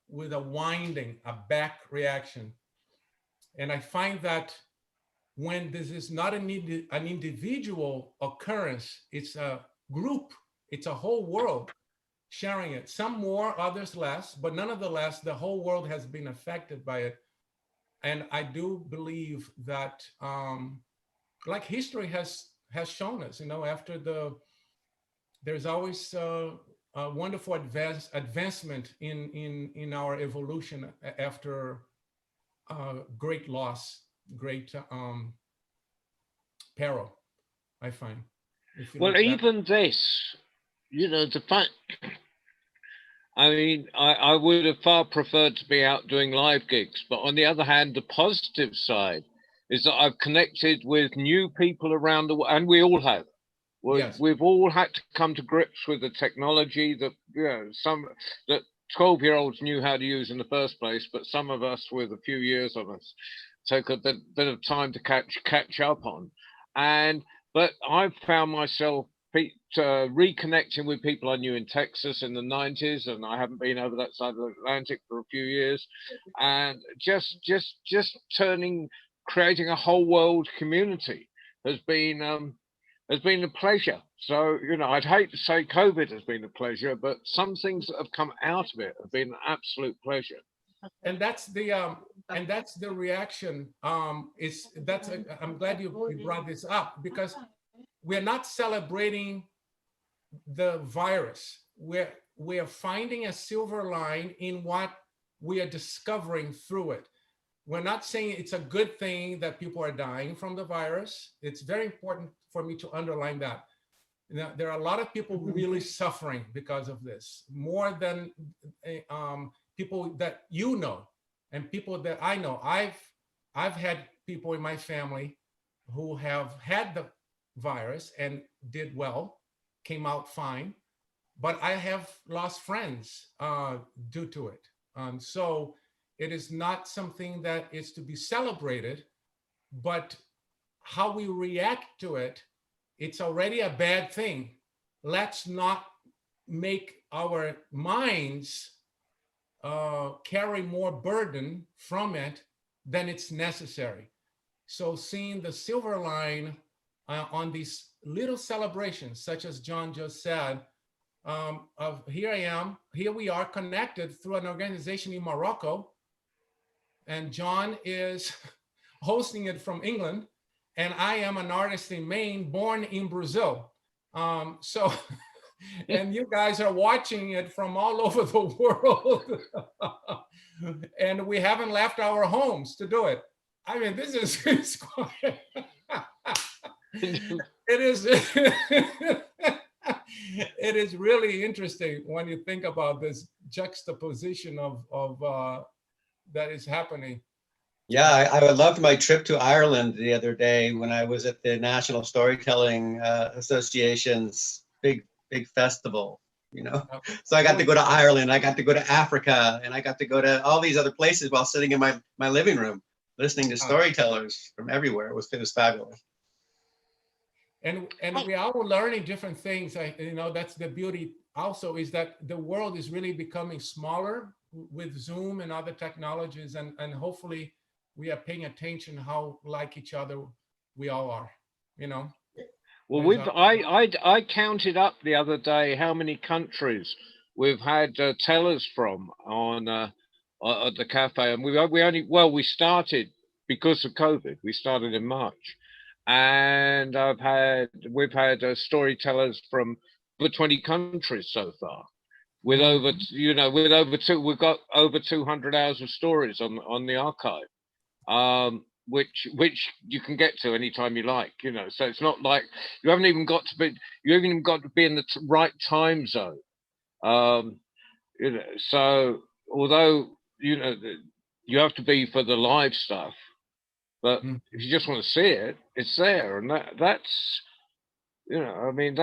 Speaker 4: winding, a back reaction. And I find that when this is not an individual occurrence, it's a group, it's a whole world sharing it. Some more, others less, but nonetheless, the whole world has been affected by it. And I do believe that, like history has shown us, after there's always a wonderful advancement in our evolution after great loss, great peril, I find.
Speaker 1: Well, even this, the fact, I mean, I would have far preferred to be out doing live gigs, but on the other hand, the positive side is that I've connected with new people around the world, and we all have.
Speaker 4: Yes.
Speaker 1: We've all had to come to grips with the technology that that 12-year-olds knew how to use in the first place, but some of us, with a few years of us, took a bit of time to catch up on. But I've found myself reconnecting with people I knew in Texas in the 90s, and I haven't been over that side of the Atlantic for a few years, and just creating a whole world community has been a pleasure. So, I'd hate to say COVID has been a pleasure, but some things that have come out of it have been an absolute pleasure.
Speaker 4: And that's the reaction. I'm glad you brought this up, because we're not celebrating the virus. We're finding a silver line in what we are discovering through it. We're not saying it's a good thing that people are dying from the virus. It's very important for me to underline that. Now, there are a lot of people really suffering because of this, more than people that and people that I know. I've had people in my family who have had the virus and did well, came out fine, but I have lost friends due to it. So it is not something that is to be celebrated, but how we react to it, it's already a bad thing. Let's not make our minds carry more burden from it than it's necessary. So seeing the silver line on these little celebrations, such as John just said, of here we are connected through an organization in Morocco, and John is hosting it from England, and I am an artist in Maine, born in Brazil. So, and you guys are watching it from all over the world, and we haven't left our homes to do it. I mean, this is quite, it is it is really interesting when you think about this juxtaposition of that is happening.
Speaker 3: Yeah, I loved my trip to Ireland the other day when I was at the National Storytelling Association's big festival, So I got to go to Ireland, I got to go to Africa, and I got to go to all these other places while sitting in my living room, listening to storytellers from everywhere. It was fabulous.
Speaker 4: And we are learning different things. That's the beauty also is that the world is really becoming smaller with Zoom and other technologies, and hopefully we are paying attention how like each other we all are, you know.
Speaker 1: Well,
Speaker 4: There's
Speaker 1: we've
Speaker 4: a
Speaker 1: I counted up the other day how many countries we've had tellers from on at the cafe, and we only we started because of COVID. We started in March, and we've had storytellers from over 20 countries so far. With over
Speaker 4: Mhm.
Speaker 1: with over two, we've got over 200 hours of stories on the archive, which you can get to anytime you like, so it's not like you haven't even got to be in the right time zone. um so although you have to be for the live stuff, but
Speaker 4: Mhm.
Speaker 1: if you just want to see it, it's there. And that's I mean,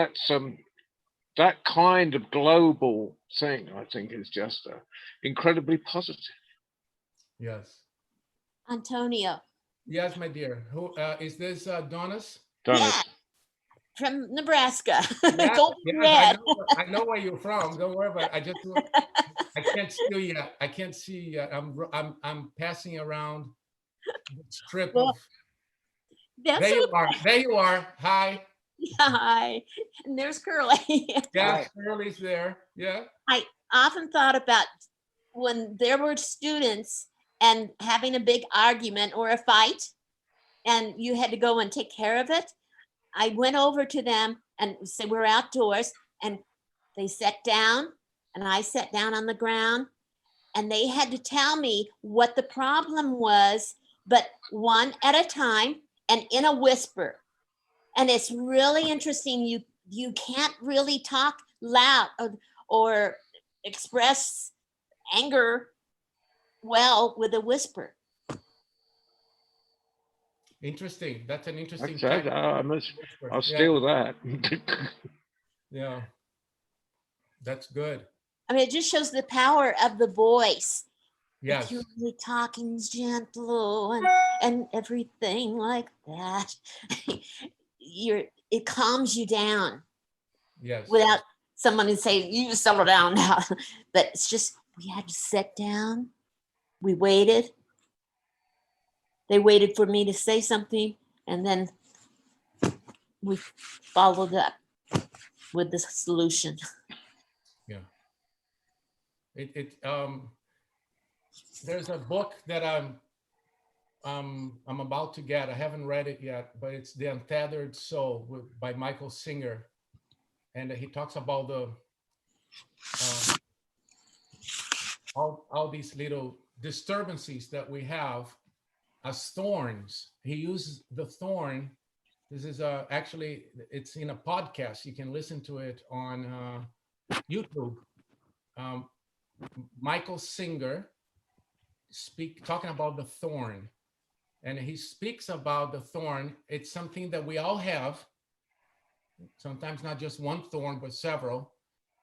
Speaker 1: that kind of global thing, I think, is just incredibly positive.
Speaker 4: Yes.
Speaker 5: Antonio.
Speaker 4: Yes, my dear. Who is this? Donis?
Speaker 5: Yeah,
Speaker 1: Dennis.
Speaker 5: from Nebraska.
Speaker 4: Yeah,
Speaker 5: Golden
Speaker 4: yes,
Speaker 5: Red.
Speaker 4: I know where you're from. Don't worry about it. I can't see you yet. I can't see you yet. I'm passing around the strip
Speaker 5: Well,
Speaker 4: of.
Speaker 5: that's
Speaker 4: There you
Speaker 5: okay.
Speaker 4: are. There you are. Hi.
Speaker 5: Hi. And there's Curly.
Speaker 4: Yes, Shirley's there. Yeah.
Speaker 5: I often thought about when there were students and having a big argument or a fight, and you had to go and take care of it. I went over to them and said, we're outdoors, and they sat down, and I sat down on the ground, and they had to tell me what the problem was, but one at a time and in a whisper. And it's really interesting. You can't really talk loud or express anger well with a whisper.
Speaker 4: Interesting. That's an interesting
Speaker 1: That,
Speaker 4: technique.
Speaker 1: I'll
Speaker 4: Yeah.
Speaker 1: steal that.
Speaker 4: Yeah. That's good.
Speaker 5: I mean, it just shows the power of the voice. If
Speaker 4: Yes.
Speaker 5: you're really talking gentle and everything like that, it calms you down
Speaker 4: Yes.
Speaker 5: without someone saying, you settle down now. But it's just, we had to sit down. We waited. They waited for me to say something, and then we followed up with the solution.
Speaker 4: Yeah. There's a book that I'm about to get. I haven't read it yet, but it's The Untethered Soul by Michael Singer, and he talks about the all these little disturbances that we have as thorns. He uses the thorn. This is actually, it's in a podcast. You can listen to it on YouTube. Um, Michael Singer talking about the thorn, and he speaks about the thorn. It's something that we all have. Sometimes not just one thorn, but several,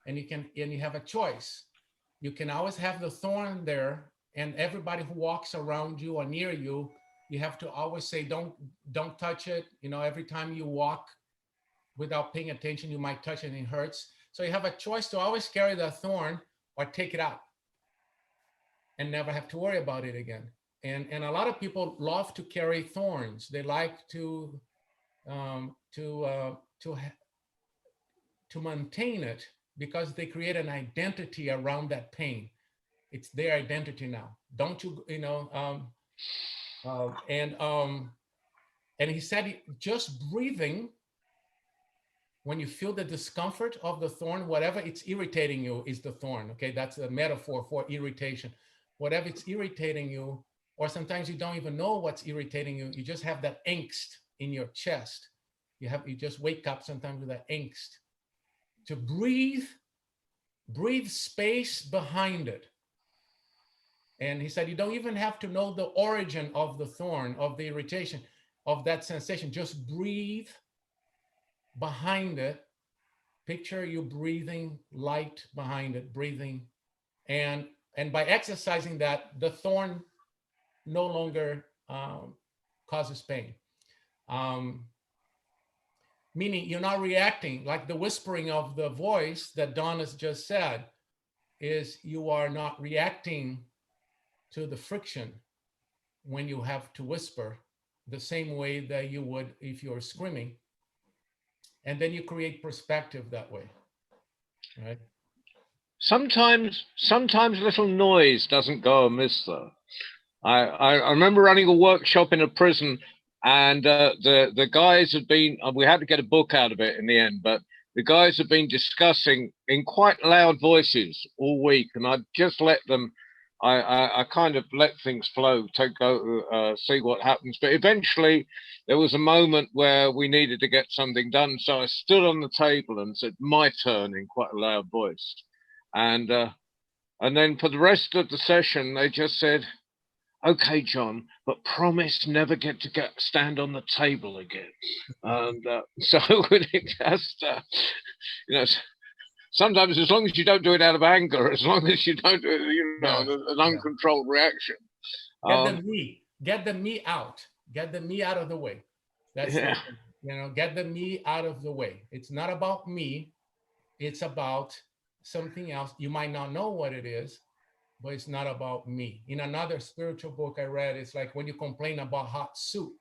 Speaker 4: and you have a choice. You can always have the thorn there, and everybody who walks around you or near you, you have to always say, don't touch it. Every time you walk without paying attention, you might touch it and it hurts. So you have a choice to always carry the thorn or take it out and never have to worry about it again. And a lot of people love to carry thorns. They like to maintain it because they create an identity around that pain. It's their identity now. Don't you, and he said, just breathing, when you feel the discomfort of the thorn, whatever it's irritating you is the thorn. Okay, that's a metaphor for irritation. Whatever it's irritating you, or sometimes you don't even know what's irritating you. You just have that angst in your chest. You just wake up sometimes with that angst. To breathe space behind it. And he said, you don't even have to know the origin of the thorn, of the irritation, of that sensation. Just breathe behind it. Picture you breathing light behind it, breathing. And by exercising that, the thorn no longer causes pain. meaning you're not reacting, like the whispering of the voice that Don has just said, is you are not reacting to the friction when you have to whisper the same way that you would if you're screaming. And then you create perspective that way, right?
Speaker 1: Sometimes little noise doesn't go amiss though. I remember running a workshop in a prison, and the guys had been. We had to get a book out of it in the end, but the guys had been discussing in quite loud voices all week, and I just let them. I kind of let things flow, see what happens. But eventually, there was a moment where we needed to get something done, so I stood on the table and said, "My turn," in quite a loud voice, and and then for the rest of the session, they just said, "Okay, John, but promise never get stand on the table again." And so it just, you know, sometimes as long as you don't do it out of anger, as long as you don't do it,
Speaker 4: Yeah,
Speaker 1: an uncontrolled reaction.
Speaker 4: get the me, get the me out, get the me out of the way. That's
Speaker 1: Yeah.
Speaker 4: get the me out of the way. It's not about me, it's about something else. You might not know what it is, but it's not about me. In another spiritual book I read, it's like when you complain about hot soup,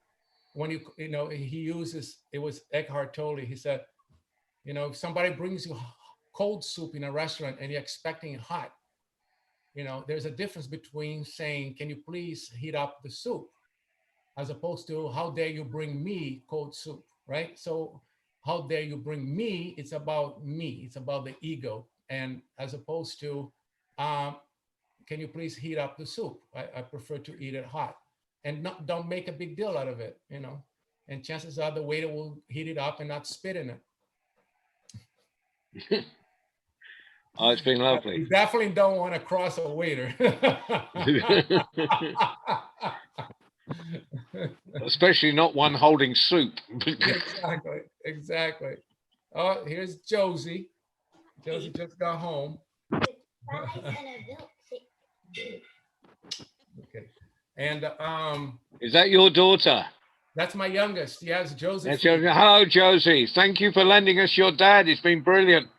Speaker 4: when he uses, it was Eckhart Tolle, he said, if somebody brings you cold soup in a restaurant and you're expecting it hot, there's a difference between saying, can you please heat up the soup, as opposed to, how dare you bring me cold soup, right? So how dare you bring me, it's about me, it's about the ego. And as opposed to, can you please heat up the soup? I prefer to eat it hot. And don't make a big deal out of it, and chances are the waiter will heat it up and not spit in it.
Speaker 1: Oh, it's been lovely.
Speaker 4: You definitely don't want to cross a waiter.
Speaker 1: Especially not one holding soup.
Speaker 4: Exactly. Oh, here's Josie. Josie just got home. Okay. And
Speaker 1: is that your daughter?
Speaker 4: That's my youngest. Yes, Josie.
Speaker 1: Hello, Josie. Thank you for lending us your dad. It's been brilliant.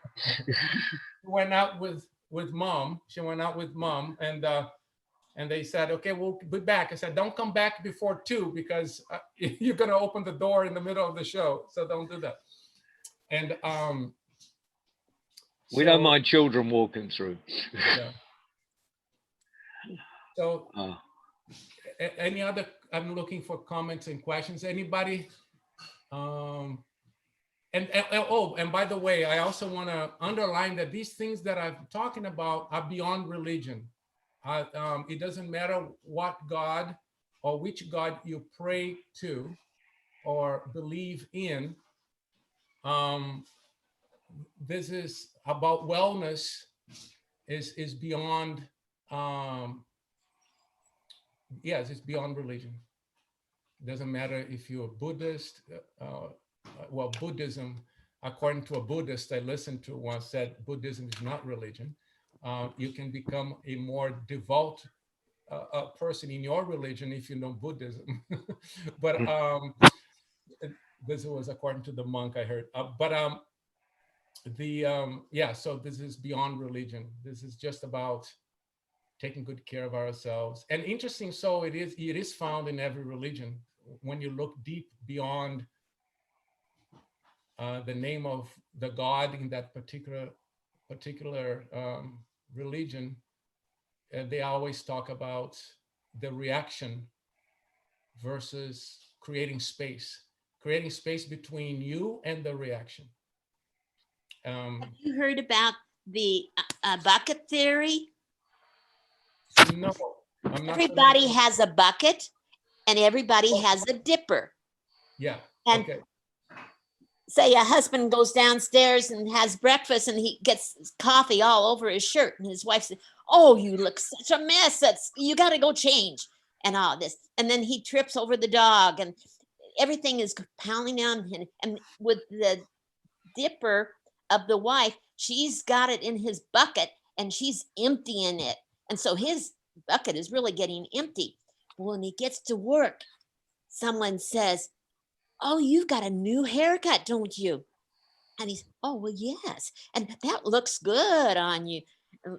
Speaker 4: Went out with mom. She went out with mom, and they said, okay, we'll be back. I said, don't come back before 2 because you're gonna open the door in the middle of the show, so don't do that. And
Speaker 1: we don't mind children walking through.
Speaker 4: Yeah. So any other, I'm looking for comments and questions. Anybody? And by the way, I also want to underline that these things that I'm talking about are beyond religion. It doesn't matter what God or which God you pray to or believe in. This is about wellness. Is beyond. Yes, it's beyond religion. It doesn't matter if you're a Buddhist. Buddhism, according to a Buddhist I listened to once, said Buddhism is not religion. You can become a more devout person in your religion if you know Buddhism. But this was according to the monk I heard. So this is beyond religion. This is just about taking good care of ourselves. And interesting, so it is found in every religion. When you look deep beyond the name of the God in that particular religion, they always talk about the reaction versus creating space between you and the reaction.
Speaker 5: Have you heard about the bucket theory?
Speaker 4: No, I'm not.
Speaker 5: Everybody has a bucket and everybody has a dipper.
Speaker 4: Yeah.
Speaker 5: And
Speaker 4: okay.
Speaker 5: Say a husband goes downstairs and has breakfast and he gets coffee all over his shirt, and his wife says, "Oh, you look such a mess. You got to go change," and all this. And then he trips over the dog and everything is pounding down him. And with the dipper of the wife, she's got it in his bucket and she's emptying it. And so his bucket is really getting empty. Well, when he gets to work, someone says, "Oh, you've got a new haircut, don't you?" And he's, "Oh, well, yes. And that looks good on you." Uh,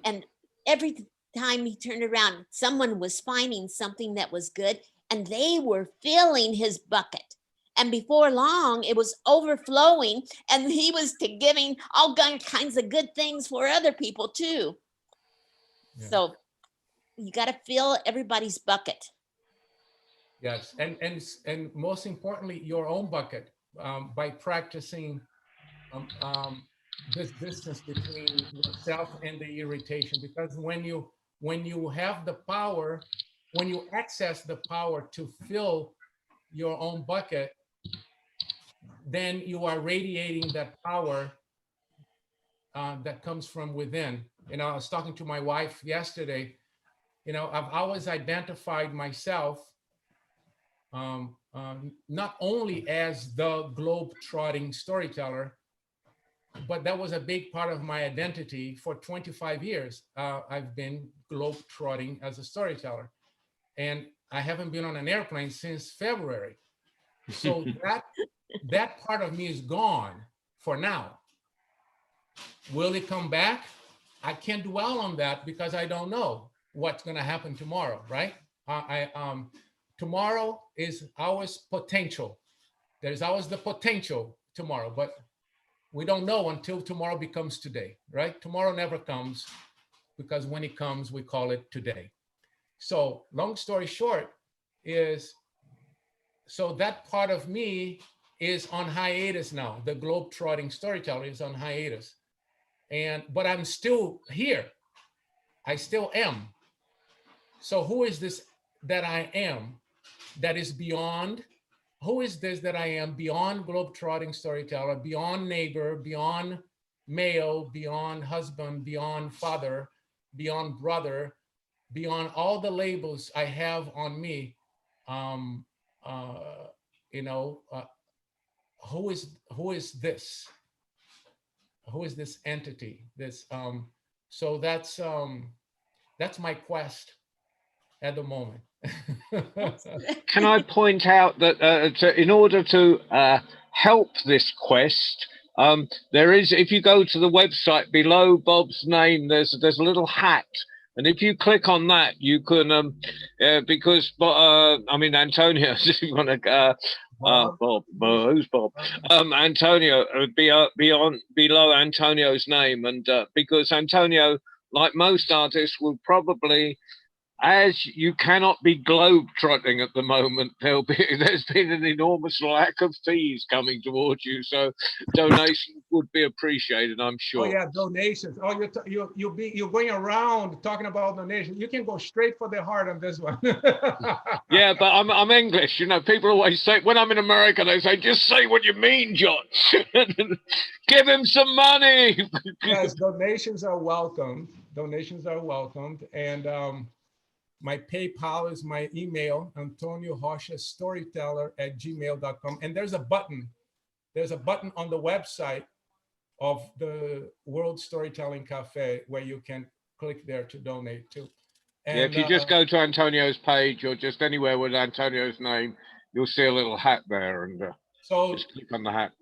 Speaker 5: And every time he turned around, someone was finding something that was good and they were filling his bucket. And before long, it was overflowing and he was giving all kinds of good things for other people too.
Speaker 4: Yeah.
Speaker 5: So you got to fill everybody's bucket.
Speaker 4: Yes, and most importantly, your own bucket, by practicing this distance between yourself and the irritation. Because when you have the power, when you access the power to fill your own bucket, then you are radiating that power that comes from within. You know, I was talking to my wife yesterday. You know, I've always identified myself not only as the globe-trotting storyteller, but that was a big part of my identity for 25 years. I've been globe-trotting as a storyteller, and I haven't been on an airplane since February. So that part of me is gone for now. Will it come back? I can't dwell on that because I don't know what's going to happen tomorrow, right? Tomorrow is always potential. There's always the potential tomorrow, but we don't know until tomorrow becomes today, right? Tomorrow never comes because when it comes, we call it today. So long story short is, so that part of me is on hiatus now. The globe-trotting storyteller is on hiatus. But I'm still here. I still am. So who is this that I am that is beyond? Who is this that I am beyond globe-trotting storyteller, beyond neighbor, beyond male, beyond husband, beyond father, beyond brother, beyond all the labels I have on me? Um, uh, you know, who is this? Who is this entity? So that's my quest at the moment.
Speaker 1: Can I point out that in order to help this quest, there is, if you go to the website below Bob's name, there's a little hat, and if you click on that, you can because I mean Antonio, if you want to. Bob, who's Bob? Antonio, beyond below Antonio's name, and because Antonio, like most artists, will probably, as you cannot be globe-trotting at the moment, there's been an enormous lack of fees coming towards you, so donations would be appreciated, I'm
Speaker 4: Oh
Speaker 1: sure.
Speaker 4: yeah, donations. Oh, you're going around talking about donations. You can go straight for the heart on this one.
Speaker 1: Yeah, but I'm English. You know, people always say, when I'm in America, they say, just say what you mean, John. Give him some money.
Speaker 4: Yes, donations are welcomed. Donations are welcomed, and my PayPal is my email, Antonio Rocha Storyteller @gmail.com. And there's a button. There's a button on the website of the World Storytelling Cafe where you can click there to donate to. And
Speaker 1: yeah, if you just go to Antonio's page or just anywhere with Antonio's name, you'll see a little hat there, and
Speaker 4: so
Speaker 1: just click on the hat.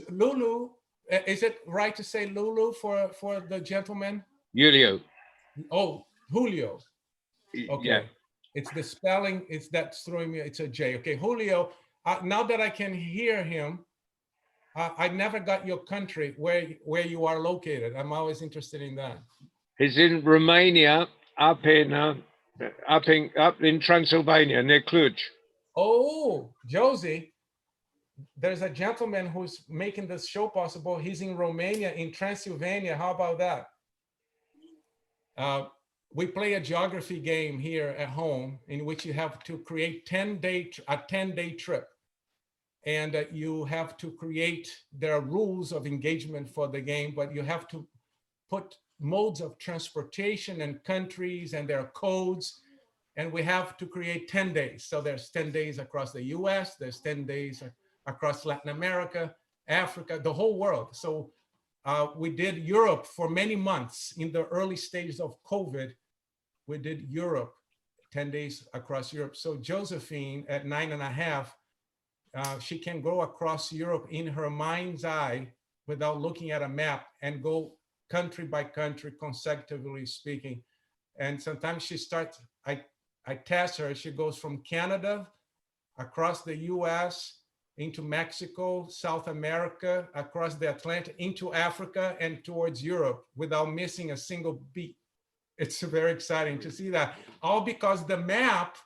Speaker 4: Lulu, is it right to say Lulu for the gentleman?
Speaker 1: Julio.
Speaker 4: Oh, Julio. Okay.
Speaker 1: Yeah.
Speaker 4: It's the spelling, that's throwing me, it's a J. Okay, Julio, now that I can hear him, I never got your country, where you are located. I'm always interested in that.
Speaker 1: He's in Romania, up in Transylvania, near Cluj.
Speaker 4: Oh, Josie, there's a gentleman who's making this show possible. He's in Romania, in Transylvania. How about that? We play a geography game here at home in which you have to create a 10-day trip. And you have to create, there are rules of engagement for the game, but you have to put modes of transportation and countries, and there are codes, and we have to create 10 days. So there's 10 days across the US, there's 10 days across Latin America, Africa, the whole world. So we did Europe for many months. In the early stages of COVID, we did Europe, 10 days across Europe. So Josephine at 9.5, she can go across Europe in her mind's eye without looking at a map and go country by country, consecutively speaking. And sometimes she starts, I test her, she goes from Canada across the US into Mexico, South America, across the Atlantic, into Africa and towards Europe without missing a single beat. It's very exciting to see that. All because the map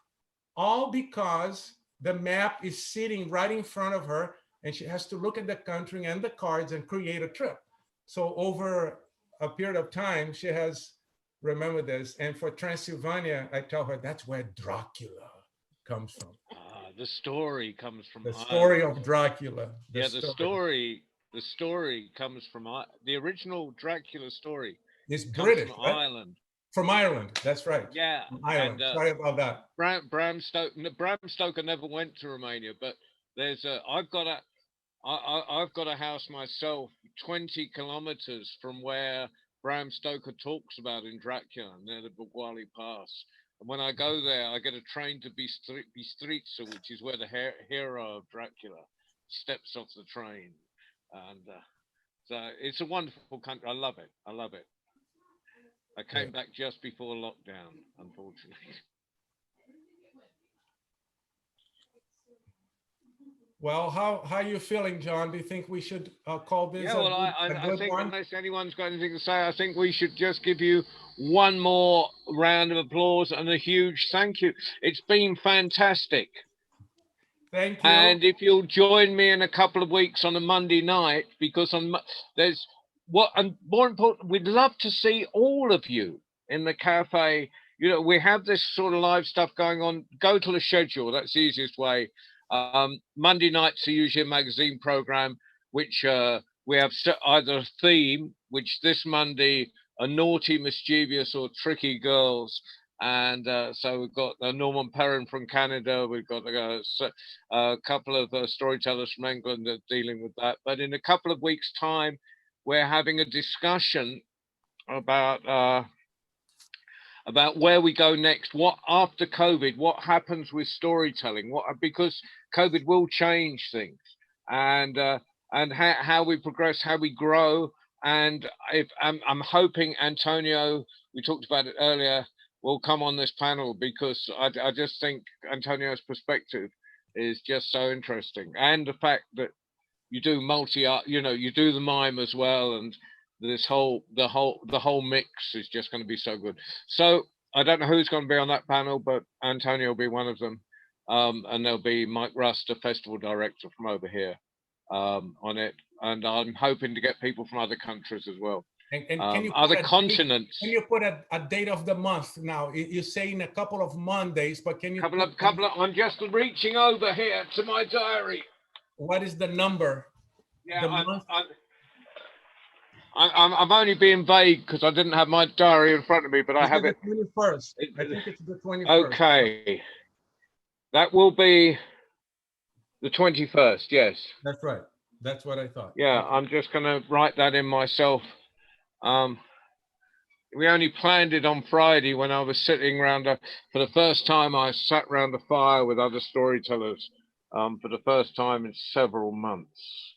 Speaker 4: is sitting right in front of her and she has to look at the country and the cards and create a trip. So over a period of time, she has remembered this. And for Transylvania, I tell her that's where Dracula comes from.
Speaker 1: The story comes from
Speaker 4: The story
Speaker 1: Ireland.
Speaker 4: of Dracula.
Speaker 1: The story comes from the original Dracula story.
Speaker 4: It's
Speaker 1: Comes
Speaker 4: British,
Speaker 1: from
Speaker 4: right?
Speaker 1: Ireland.
Speaker 4: From Ireland, that's right.
Speaker 1: Yeah.
Speaker 4: From Ireland.
Speaker 1: And,
Speaker 4: sorry about that.
Speaker 1: Bram Stoker never went to Romania, but I've got a house myself 20 kilometers from where Bram Stoker talks about in Dracula, near the Bugwali Pass. And when I go there, I get a train to Bistrica, which is where the hero of Dracula steps off the train. And so it's a wonderful country. I love it. I came back just before lockdown, unfortunately.
Speaker 4: Well, how are you feeling, John? Do you think we should call this
Speaker 1: Yeah, well,
Speaker 4: a
Speaker 1: I
Speaker 4: good
Speaker 1: think
Speaker 4: one?
Speaker 1: unless anyone's got anything to say, I think we should just give you one more round of applause and a huge thank you. It's been fantastic.
Speaker 4: Thank you.
Speaker 1: And if you'll join me in a couple of weeks on a Monday night, because and more important, we'd love to see all of you in the cafe. You know, we have this sort of live stuff going on. Go to the schedule. That's the easiest way. Monday nights are usually a magazine program, which we have either a theme, which this Monday are naughty, mischievous, or tricky girls. And so we've got Norman Perrin from Canada. We've got a couple of storytellers from England that are dealing with that. But in a couple of weeks' time, we're having a discussion about where we go next. What after COVID? What happens with storytelling? Because COVID will change things, and how we progress, how we grow. And if I'm hoping Antonio, we talked about it earlier, will come on this panel, because I just think Antonio's perspective is just so interesting, and the fact that you do multi-art, you do the mime as well, and the whole mix is just going to be so good. So I don't know who's going to be on that panel, but Antonio will be one of them, and there'll be Mike Rust, a festival director from over here, on it, and I'm hoping to get people from other countries as well.
Speaker 4: And can you
Speaker 1: other continents.
Speaker 4: Can you put a date of the month now? You say in a couple of Mondays, but can you?
Speaker 1: I'm just reaching over here to my diary.
Speaker 4: What is the number?
Speaker 1: Yeah,
Speaker 4: the
Speaker 1: I'm only being vague because I didn't have my diary in front of me, but I have it.
Speaker 4: The 21st. I think it's the 21st.
Speaker 1: Okay, that will be the 21st. Yes.
Speaker 4: That's right. That's what I thought.
Speaker 1: Yeah, I'm just going to write that in myself. We only planned it on Friday when I was sitting around for the first time. I sat around a fire with other storytellers for the first time in several months.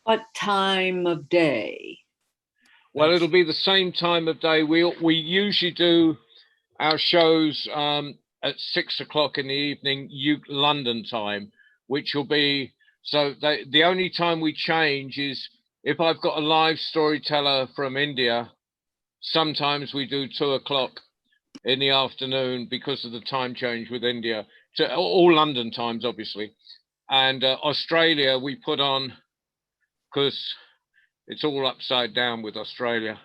Speaker 6: What time of day?
Speaker 1: Well, it'll be the same time of day. We usually do our shows at 6 o'clock in the evening, London time, which will be the only time we change is if I've got a live storyteller from India. Sometimes we do 2 o'clock in the afternoon because of the time change with India, to all London times, obviously. And Australia, we put on, because it's all upside down with Australia.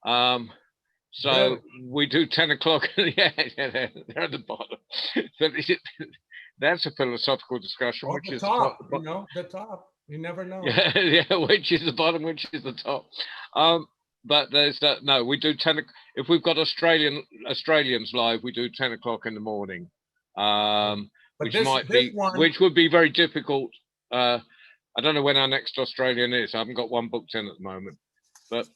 Speaker 1: So we do 10 o'clock. Yeah, they're at the bottom. That's a philosophical discussion.
Speaker 4: Which is the top, the top. You never know.
Speaker 1: Yeah, which is the bottom, which is the top. But there's no, we do 10. If we've got Australians live, we do 10 o'clock in the morning, which would be very difficult. I don't know when our next Australian is. I haven't got one booked in at the moment, but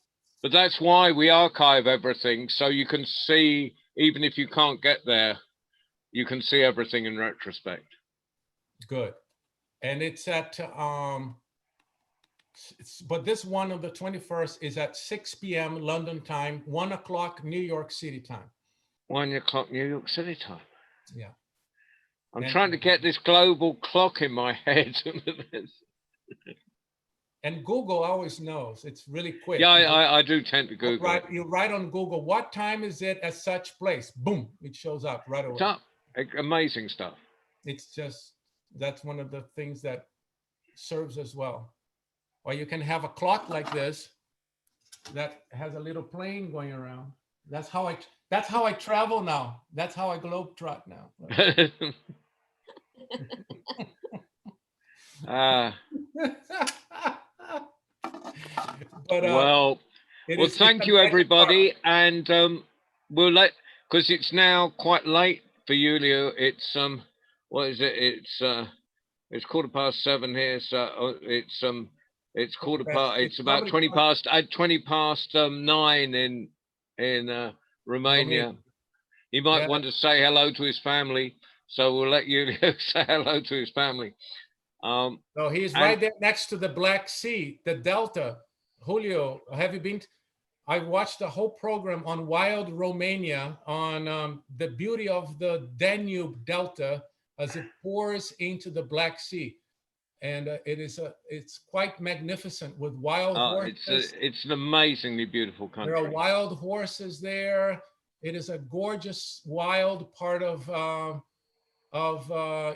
Speaker 1: that's why we archive everything, so you can see, even if you can't get there, you can see everything in retrospect.
Speaker 4: Good. and it's at but this one on the 21st is at 6 p.m. London time, 1 o'clock New York City time.
Speaker 1: 1 o'clock New York City time.
Speaker 4: Yeah.
Speaker 1: I'm
Speaker 4: And-
Speaker 1: trying to get this global clock in my head.
Speaker 4: And Google always knows. It's really quick.
Speaker 1: Yeah, I do tend to Google it.
Speaker 4: You write on Google, what time is it at such place? Boom, it shows up right away.
Speaker 1: It's up. Amazing stuff.
Speaker 4: It's just, that's one of the things that serves as well. Or you can have a clock like this that has a little plane going around. That's how I travel now. That's how I globetrot now. But
Speaker 1: well, thank you, everybody, and we'll let, because it's now quite late for Julio. It's what is it? It's 7:15 here, so it's quarter past. It's about 20 past 9 in Romania. He might want to say hello to his family, so we'll let Julio say hello to his family.
Speaker 4: So he's right there next to the Black Sea, the Delta. Julio, have you been? I watched the whole program on Wild Romania, on the beauty of the Danube Delta as it pours into the Black Sea, and it's quite magnificent with wild horses.
Speaker 1: It's an amazingly beautiful country.
Speaker 4: There are wild horses there. It is a gorgeous wild part of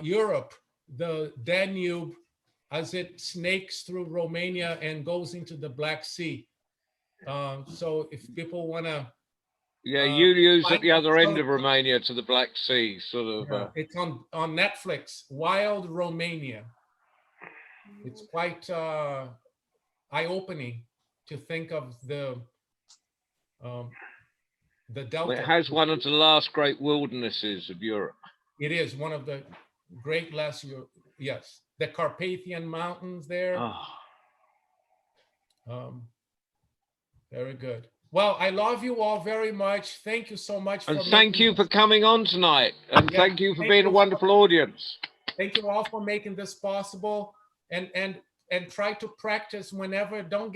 Speaker 4: Europe, the Danube, as it snakes through Romania and goes into the Black Sea. So if people want to,
Speaker 1: Julio's at the other end of Romania to the Black Sea, sort of.
Speaker 4: It's on Netflix, Wild Romania. It's quite eye-opening to think of the Delta.
Speaker 1: It has one of the last great wildernesses of Europe.
Speaker 4: It is one of the great last, yes, the Carpathian Mountains there. Very good. Well, I love you all very much. Thank you so much.
Speaker 1: And thank you for coming on tonight. And thank you for being a wonderful audience.
Speaker 4: Thank you all for making this possible. And try to practice whenever. Don't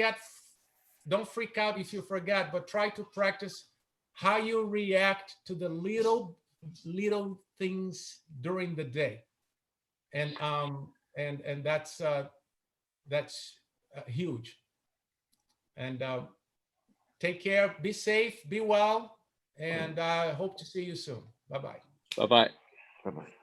Speaker 4: freak out if you forget, but try to practice how you react to the little things during the day. And that's huge. And take care, be safe, be well, and I hope to see you soon. Bye-bye.
Speaker 1: Bye-bye. Bye-bye.